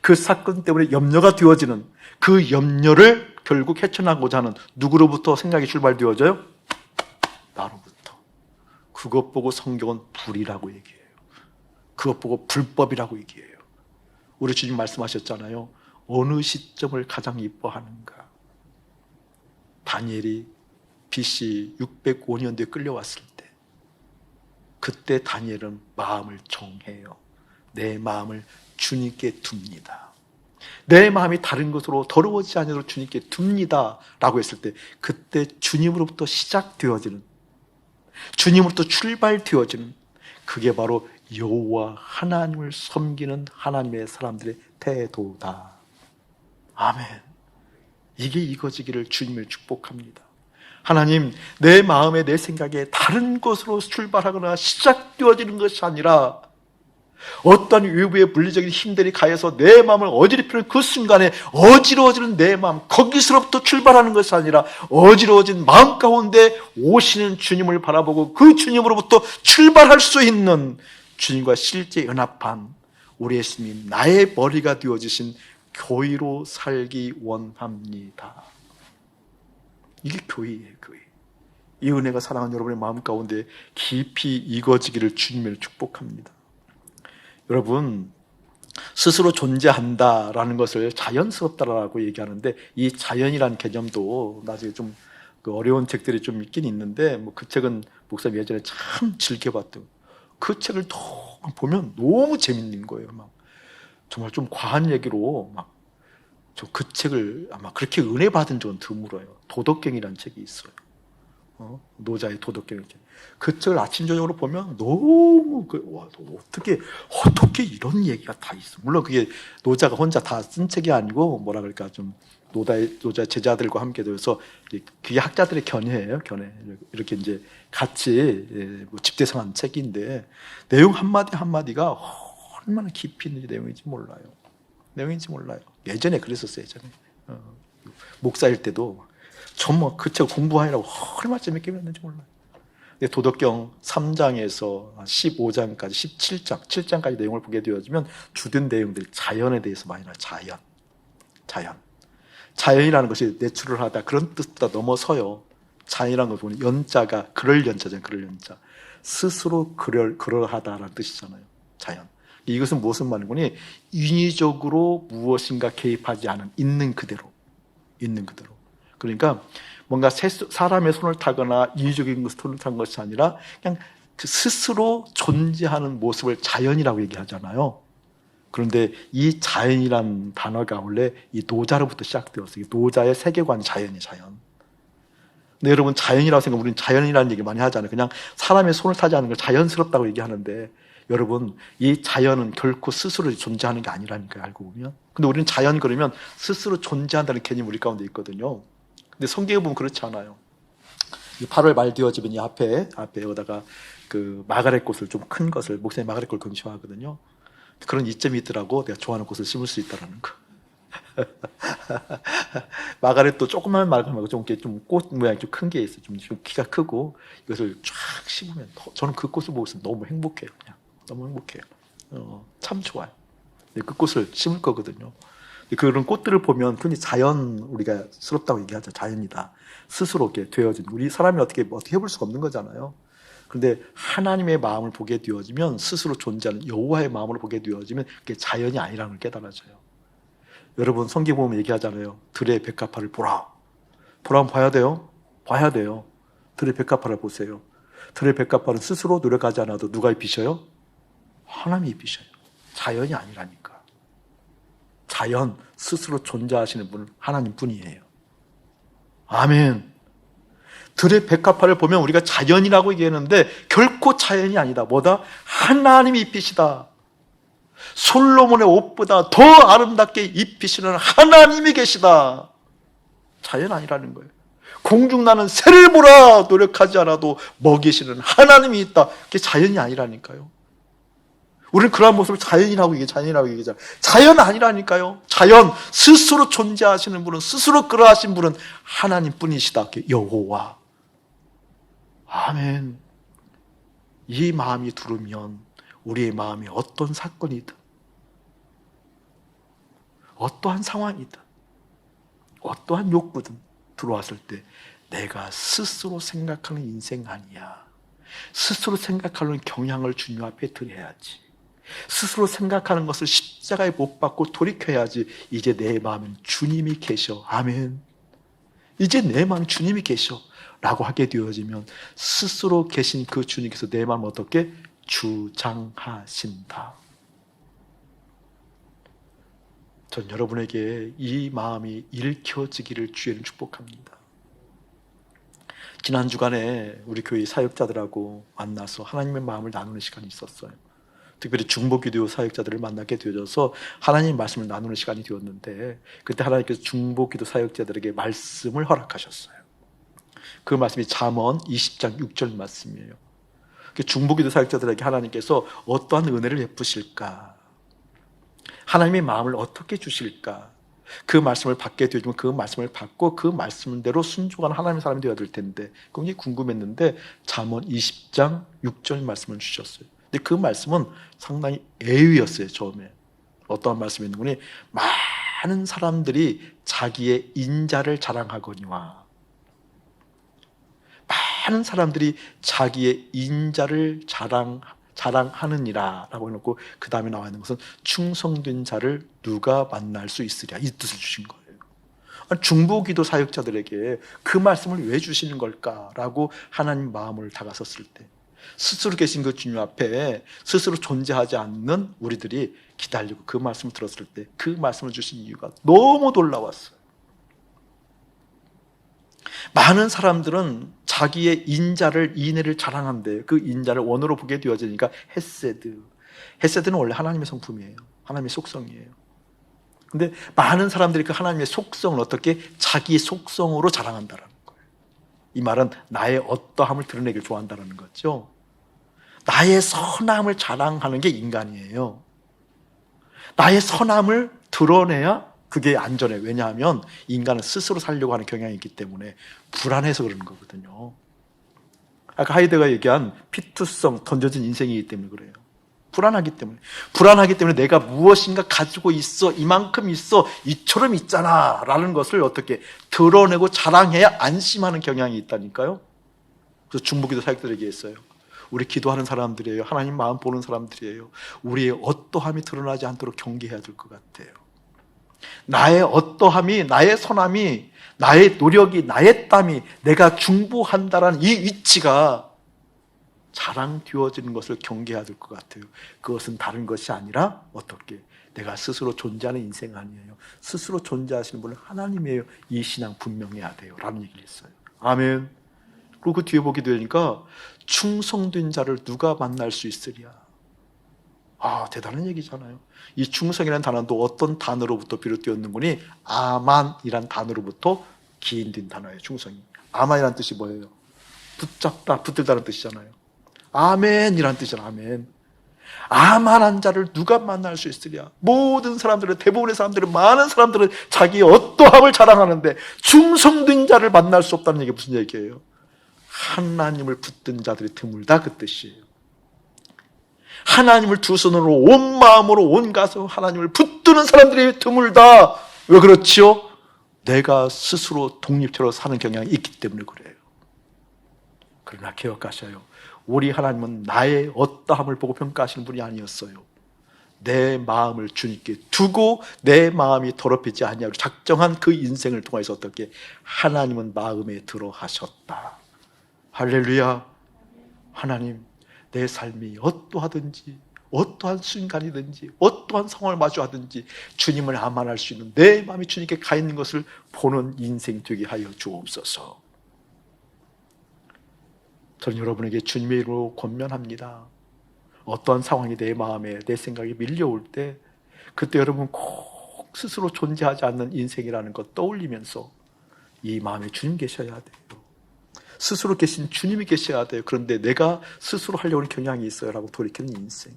그 사건 때문에 염려가 되어지는, 그 염려를 결국 헤쳐나가고자 하는 누구로부터 생각이 출발되어져요? 나로부터. 그것 보고 성경은 불이라고 얘기해요. 그것 보고 불법이라고 얘기해요. 우리 주님 말씀하셨잖아요. 어느 시점을 가장 이뻐하는가? 다니엘이 BC 605년도에 끌려왔을 때, 그때 다니엘은 마음을 정해요. 내 마음을 주님께 둡니다. 내 마음이 다른 것으로 더러워지지 않도록 주님께 둡니다 라고 했을 때, 그때 주님으로부터 시작되어지는, 주님으로부터 출발되어지는, 그게 바로 여호와 하나님을 섬기는 하나님의 사람들의 태도다. 아멘. 이게 이거지기를 주님을 축복합니다. 하나님, 내 마음에, 내 생각에 다른 것으로 출발하거나 시작되어지는 것이 아니라 어떠한 외부의 물리적인 힘들이 가해서 내 마음을 어지럽히는 그 순간에 어지러워지는 내 마음, 거기서부터 출발하는 것이 아니라 어지러워진 마음 가운데 오시는 주님을 바라보고 그 주님으로부터 출발할 수 있는, 주님과 실제 연합한 우리 예수님, 나의 머리가 되어주신 교회로 살기 원합니다. 이게 교회예요, 교회. 이 은혜가 사랑하는 여러분의 마음 가운데 깊이 익어지기를 주님을 축복합니다. 여러분, 스스로 존재한다라는 것을 자연스럽다라고 얘기하는데, 이 자연이라는 개념도 나중에 좀 어려운 책들이 좀 있긴 있는데, 그 책은 목사님 예전에 참 즐겨봤던, 그 책을 보면 너무 재밌는 거예요. 정말 좀 과한 얘기로 저 그 책을 아마 그렇게 은혜 받은 적은 드물어요. 도덕경이라는 책이 있어요. 노자의 도덕경. 그 책을 아침 저녁으로 보면 너무 어떻게 이런 얘기가 다 있어. 물론 그게 노자가 혼자 다 쓴 책이 아니고 뭐라 그럴까, 좀 노자 제자들과 함께 되어서 그게 학자들의 견해예요. 견해. 이렇게 이제 같이 집대성한 책인데, 내용 한마디 한마디가 얼마나 깊이 있는지 내용인지 몰라요. 예전에 그랬었어요. 예전에 목사일 때도 정말 그 책 공부하느라고 얼마나 재밌게 배웠는지 몰라요. 근데 도덕경 3장에서 15장까지 7장까지 내용을 보게 되어지면 주된 내용들이 자연에 대해서 많이 나와요. 자연이라는 것이 내추럴하다, 그런 뜻보다 넘어서요. 자연이라는 걸 보면 연자가 그럴 연자잖아요. 그럴 연자. 스스로 그러하다라는 뜻이잖아요. 자연. 이것은 무엇을 말하는 거니? 인위적으로 무엇인가 개입하지 않은, 있는 그대로. 그러니까 뭔가 사람의 손을 타거나 인위적인 것을 손을 탄 것이 아니라 그냥 그 스스로 존재하는 모습을 자연이라고 얘기하잖아요. 그런데 이 자연이란 단어가 원래 이 노자로부터 시작되었어요. 노자의 세계관, 자연. 근데 여러분, 자연이라고 생각하면 우리는 자연이라는 얘기 많이 하잖아요. 그냥 사람의 손을 타지 않는 걸 자연스럽다고 얘기하는데, 여러분, 이 자연은 결코 스스로 존재하는 게 아니라니까요, 알고 보면. 근데 우리는 자연 그러면 스스로 존재한다는 개념이 우리 가운데 있거든요. 근데 성경에 보면 그렇지 않아요. 8월 말 되어지면 이 앞에 여기다가 그 마가렛 꽃을, 좀 큰 것을, 목사님 마가렛 꽃을 금시하거든요. 그런 이점이 있더라고. 내가 좋아하는 꽃을 심을 수 있다라는 거. 마가렛도 조그만 마가렛 말고 좀 꽃 모양이 좀 큰 게 있어요. 좀 키가 크고, 이것을 쫙 심으면 저는 그 꽃을 보고 있으면 너무 행복해요. 그냥 너무 행복해요. 참 좋아요. 그 꽃을 심을 거거든요. 그런 꽃들을 보면 흔히 자연, 우리가 스럽다고 얘기하죠. 자연이다. 스스로 이렇게 되어진, 우리 사람이 어떻게 해볼 수가 없는 거잖아요. 그런데 하나님의 마음을 보게 되어지면, 스스로 존재하는 여호와의 마음을 보게 되어지면 그게 자연이 아니라는 걸 깨달아져요. 여러분, 성경 보면 얘기하잖아요. 들의 백합화를 보라. 보라면 봐야 돼요. 들의 백합화를 보세요. 들의 백합화는 스스로 노력하지 않아도 누가 입히셔요? 하나님이 입히셔요. 자연이 아니라니까. 자연, 스스로 존재하시는 분은 하나님 뿐이에요. 아멘. 들의 백합화를 보면 우리가 자연이라고 얘기하는데 결코 자연이 아니다. 뭐다? 하나님이 입히시다. 솔로몬의 옷보다 더 아름답게 입히시는 하나님이 계시다. 자연 아니라는 거예요. 공중나는 새를 보라 노력하지 않아도 먹이시는 하나님이 있다. 그게 자연이 아니라니까요. 우리는 그러한 모습을 자연이라고 얘기하잖아요. 자연 아니라니까요. 자연, 스스로 존재하시는 분은, 스스로 그러하신 분은 하나님뿐이시다. 여호와. 아멘. 이 마음이 두르면 우리의 마음이 어떤 사건이든, 어떠한 상황이든, 어떠한 욕구든 들어왔을 때 내가 스스로 생각하는 인생 아니야. 스스로 생각하는 경향을 주님 앞에 드려야지. 스스로 생각하는 것을 십자가에 못 박고 돌이켜야지. 이제 내 마음은 주님이 계셔. 아멘. 이제 내 마음은 주님이 계셔 라고 하게 되어지면 스스로 계신 그 주님께서 내 마음을 어떻게 주장하신다. 전 여러분에게 이 마음이 읽혀지기를 주의는 축복합니다. 지난 주간에 우리 교회 사역자들하고 만나서 하나님의 마음을 나누는 시간이 있었어요. 특별히 중보기도 사역자들을 만나게 되어져서 하나님의 말씀을 나누는 시간이 되었는데, 그때 하나님께서 중보기도 사역자들에게 말씀을 허락하셨어요. 그 말씀이 잠언 20장 6절 말씀이에요. 중보기도 사역자들에게 하나님께서 어떠한 은혜를 베푸실까, 하나님의 마음을 어떻게 주실까, 그 말씀을 받게 되어지면 그 말씀을 받고 그 말씀대로 순종하는 하나님의 사람이 되어야 될 텐데 굉장히 궁금했는데 잠언 20장 6절 말씀을 주셨어요. 근데 그 말씀은 상당히 애위였어요. 처음에 어떠한 말씀이 있는 거니, 많은 사람들이 자기의 인자를 자랑하거니와, 많은 사람들이 자기의 인자를 자랑하느니라 라고 해놓고 그 다음에 나와 있는 것은 충성된 자를 누가 만날 수 있으랴, 이 뜻을 주신 거예요. 중보기도 사역자들에게 그 말씀을 왜 주시는 걸까라고 하나님 마음을 다가섰을 때, 스스로 계신 그 주님 앞에 스스로 존재하지 않는 우리들이 기다리고 그 말씀을 들었을 때 그 말씀을 주신 이유가 너무 놀라웠어요. 많은 사람들은 자기의 인내를 자랑한대. 그 인자를 원어로 보게 되어지니까 헤세드. 헤세드는 원래 하나님의 성품이에요. 하나님의 속성이에요. 근데 많은 사람들이 그 하나님의 속성을 어떻게 자기의 속성으로 자랑한다는 거예요. 이 말은 나의 어떠함을 드러내길 좋아한다는 거죠. 나의 선함을 자랑하는 게 인간이에요. 나의 선함을 드러내야 그게 안전해. 왜냐하면 인간은 스스로 살려고 하는 경향이 있기 때문에 불안해서 그러는 거거든요. 아까 하이데가 얘기한 피투성, 던져진 인생이기 때문에 그래요. 불안하기 때문에 내가 무엇인가 가지고 있어, 이만큼 있어, 이처럼 있잖아 라는 것을 어떻게 드러내고 자랑해야 안심하는 경향이 있다니까요. 그래서 중보기도 사역들에게 했어요. 우리 기도하는 사람들이에요. 하나님 마음 보는 사람들이에요. 우리의 어떠함이 드러나지 않도록 경계해야 될 것 같아요. 나의 어떠함이, 나의 선함이, 나의 노력이, 나의 땀이 내가 중보한다라는 이 위치가 자랑되어지는 것을 경계해야 될 것 같아요. 그것은 다른 것이 아니라 어떻게 내가 스스로 존재하는 인생 아니에요. 스스로 존재하시는 분은 하나님이에요. 이 신앙 분명해야 돼요 라는 얘기를 했어요. 아멘. 그리고 그 뒤에 보게 되니까 충성된 자를 누가 만날 수 있으랴. 대단한 얘기잖아요. 이 충성이라는 단어도 어떤 단어로부터 비롯되었는 거니? 아만이란 단어로부터 기인된 단어예요. 충성이. 아만이란 뜻이 뭐예요? 붙잡다, 붙들다는 뜻이잖아요. 아멘이란 뜻이잖아요. 아멘. 아만한 자를 누가 만날 수 있으랴. 모든 사람들은, 대부분의 사람들은, 많은 사람들은 자기의 어떠함을 자랑하는데 충성된 자를 만날 수 없다는 얘기가 무슨 얘기예요? 하나님을 붙든 자들이 드물다, 그 뜻이에요. 하나님을 두 손으로, 온 마음으로, 온 가슴으로 하나님을 붙드는 사람들이 드물다. 왜 그렇지요? 내가 스스로 독립적으로 사는 경향이 있기 때문에 그래요. 그러나 기억하셔요. 우리 하나님은 나의 어떠함을 보고 평가하시는 분이 아니었어요. 내 마음을 주님께 두고 내 마음이 더럽히지 아니하고 작정한 그 인생을 통해서 어떻게 하나님은 마음에 들어 하셨다. 할렐루야. 하나님, 내 삶이 어떠하든지, 어떠한 순간이든지, 어떠한 상황을 마주하든지 주님을 암만할 수 있는 내 마음이 주님께 가 있는 것을 보는 인생 되게 하여 주옵소서. 저는 여러분에게 주님의 이름으로 권면합니다. 어떠한 상황이 내 마음에, 내 생각에 밀려올 때, 그때 여러분 꼭 스스로 존재하지 않는 인생이라는 것 떠올리면서 이 마음에 주님 계셔야 돼요. 스스로 계신 주님이 계셔야 돼요. 그런데 내가 스스로 하려고 하는 경향이 있어요 라고 돌이키는 인생.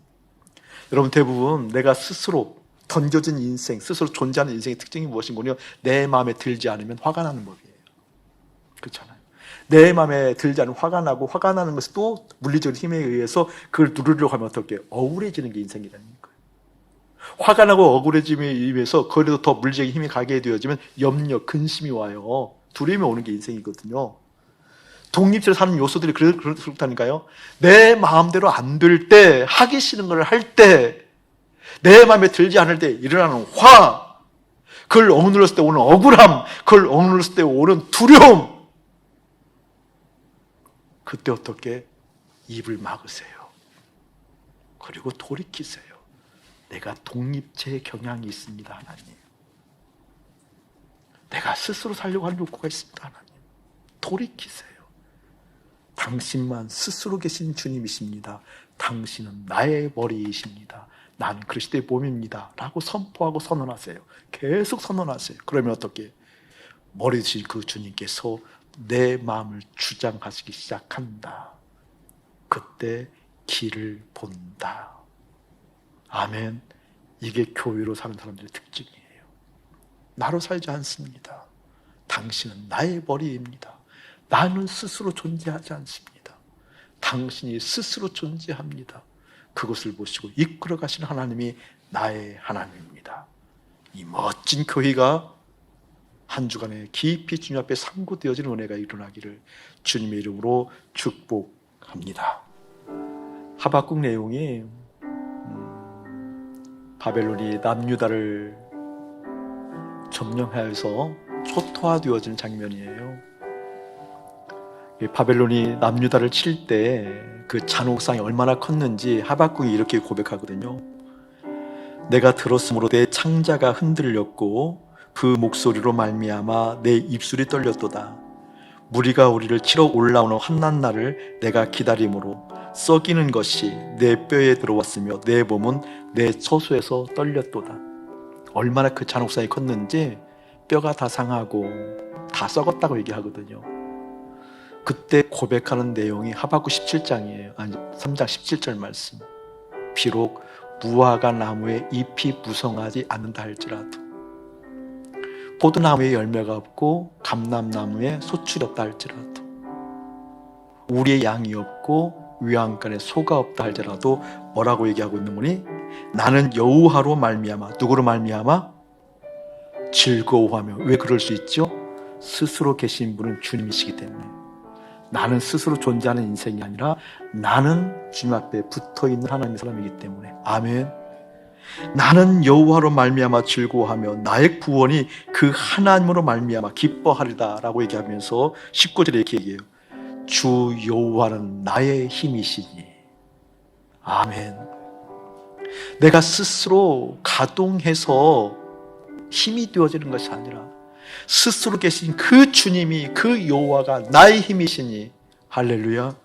여러분, 대부분 내가 스스로 던져진 인생, 스스로 존재하는 인생의 특징이 무엇인가요? 내 마음에 들지 않으면 화가 나는 법이에요. 그렇잖아요. 내 마음에 들지 않으면 화가 나고, 화가 나는 것이 또 물리적인 힘에 의해서 그걸 누르려고 하면 어떻게 억울해지는 게 인생이라는 거예요. 화가 나고 억울해짐에 의해서 그래도 더 물리적인 힘이 가게 되어지면 염려, 근심이 와요. 두려움이 오는 게 인생이거든요. 독립적으로 사는 요소들이 그렇다니까요. 내 마음대로 안 될 때, 하기 싫은 걸 할 때, 내 마음에 들지 않을 때 일어나는 화, 그걸 억눌렀을 때 오는 억울함, 그걸 억눌렀을 때 오는 두려움, 그때 어떻게 입을 막으세요. 그리고 돌이키세요. 내가 독립체의 경향이 있습니다, 하나님. 내가 스스로 살려고 하는 욕구가 있습니다, 하나님. 돌이키세요. 당신만 스스로 계신 주님이십니다. 당신은 나의 머리이십니다. 난 그리스도의 몸입니다. 라고 선포하고 선언하세요. 계속 선언하세요. 그러면 어떻게? 머리 되신 그 주님께서 내 마음을 주장하시기 시작한다. 그때 길을 본다. 아멘. 이게 교회로 사는 사람들의 특징이에요. 나로 살지 않습니다. 당신은 나의 머리입니다. 나는 스스로 존재하지 않습니다. 당신이 스스로 존재합니다. 그것을 보시고 이끌어 가시는 하나님이 나의 하나님입니다. 이 멋진 교회가 한 주간에 깊이 주님 앞에 상고되어지는 은혜가 일어나기를 주님의 이름으로 축복합니다. 하박국 내용이 바벨론이 남유다를 점령하여서 초토화되어지는 장면이에요. 바벨론이 남유다를 칠 때 그 잔혹상이 얼마나 컸는지 하박국이 이렇게 고백하거든요. 내가 들었으므로 내 창자가 흔들렸고 그 목소리로 말미암아 내 입술이 떨렸도다. 무리가 우리를 치러 올라오는 환난날을 내가 기다림으로 썩이는 것이 내 뼈에 들어왔으며 내 몸은 내 처소에서 떨렸도다. 얼마나 그 잔혹상이 컸는지 뼈가 다 상하고 다 썩었다고 얘기하거든요. 그때 고백하는 내용이 하박국 17장이에요. 아니 3장 17절 말씀. 비록 무화과 나무에 잎이 무성하지 않는다 할지라도, 포도나무에 열매가 없고 감람나무에 소출이 없다 할지라도, 우리의 양이 없고 외양간에 소가 없다 할지라도 뭐라고 얘기하고 있는 거니? 나는 여호와로 말미암아, 누구로 말미암아? 즐거워하며. 왜 그럴 수 있죠? 스스로 계신 분은 주님이시기 때문에. 나는 스스로 존재하는 인생이 아니라 나는 주님 앞에 붙어있는 하나님의 사람이기 때문에. 아멘. 나는 여호와로 말미암아 즐거워하며 나의 구원이 그 하나님으로 말미암아 기뻐하리다 라고 얘기하면서 19절에 이렇게 얘기해요. 주 여호와는 나의 힘이시니. 아멘. 내가 스스로 가동해서 힘이 되어지는 것이 아니라 스스로 계신 그 주님이, 그 여호와가 나의 힘이시니. 할렐루야.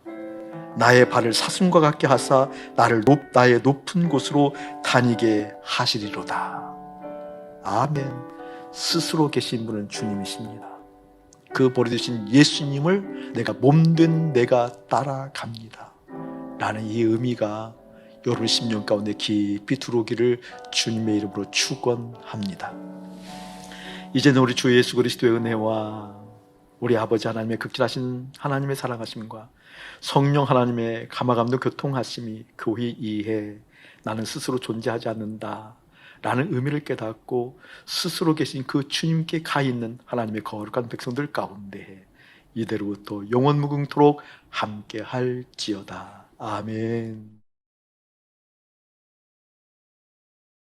나의 발을 사슴과 같게 하사 나를 나의 높은 곳으로 다니게 하시리로다. 아멘. 스스로 계신 분은 주님이십니다. 그 버려두신 예수님을 내가 몸된 내가 따라갑니다 라는 이 의미가 여러분 심령 가운데 깊이 들어오기를 주님의 이름으로 축원합니다. 이제는 우리 주 예수 그리스도의 은혜와 우리 아버지 하나님의 극진하신 하나님의 사랑하심과 성령 하나님의 감화감동 교통하심이 교회 이해, 나는 스스로 존재하지 않는다 라는 의미를 깨닫고 스스로 계신 그 주님께 가 있는 하나님의 거룩한 백성들 가운데 이대로부터 영원무궁토록 함께 할지어다. 아멘.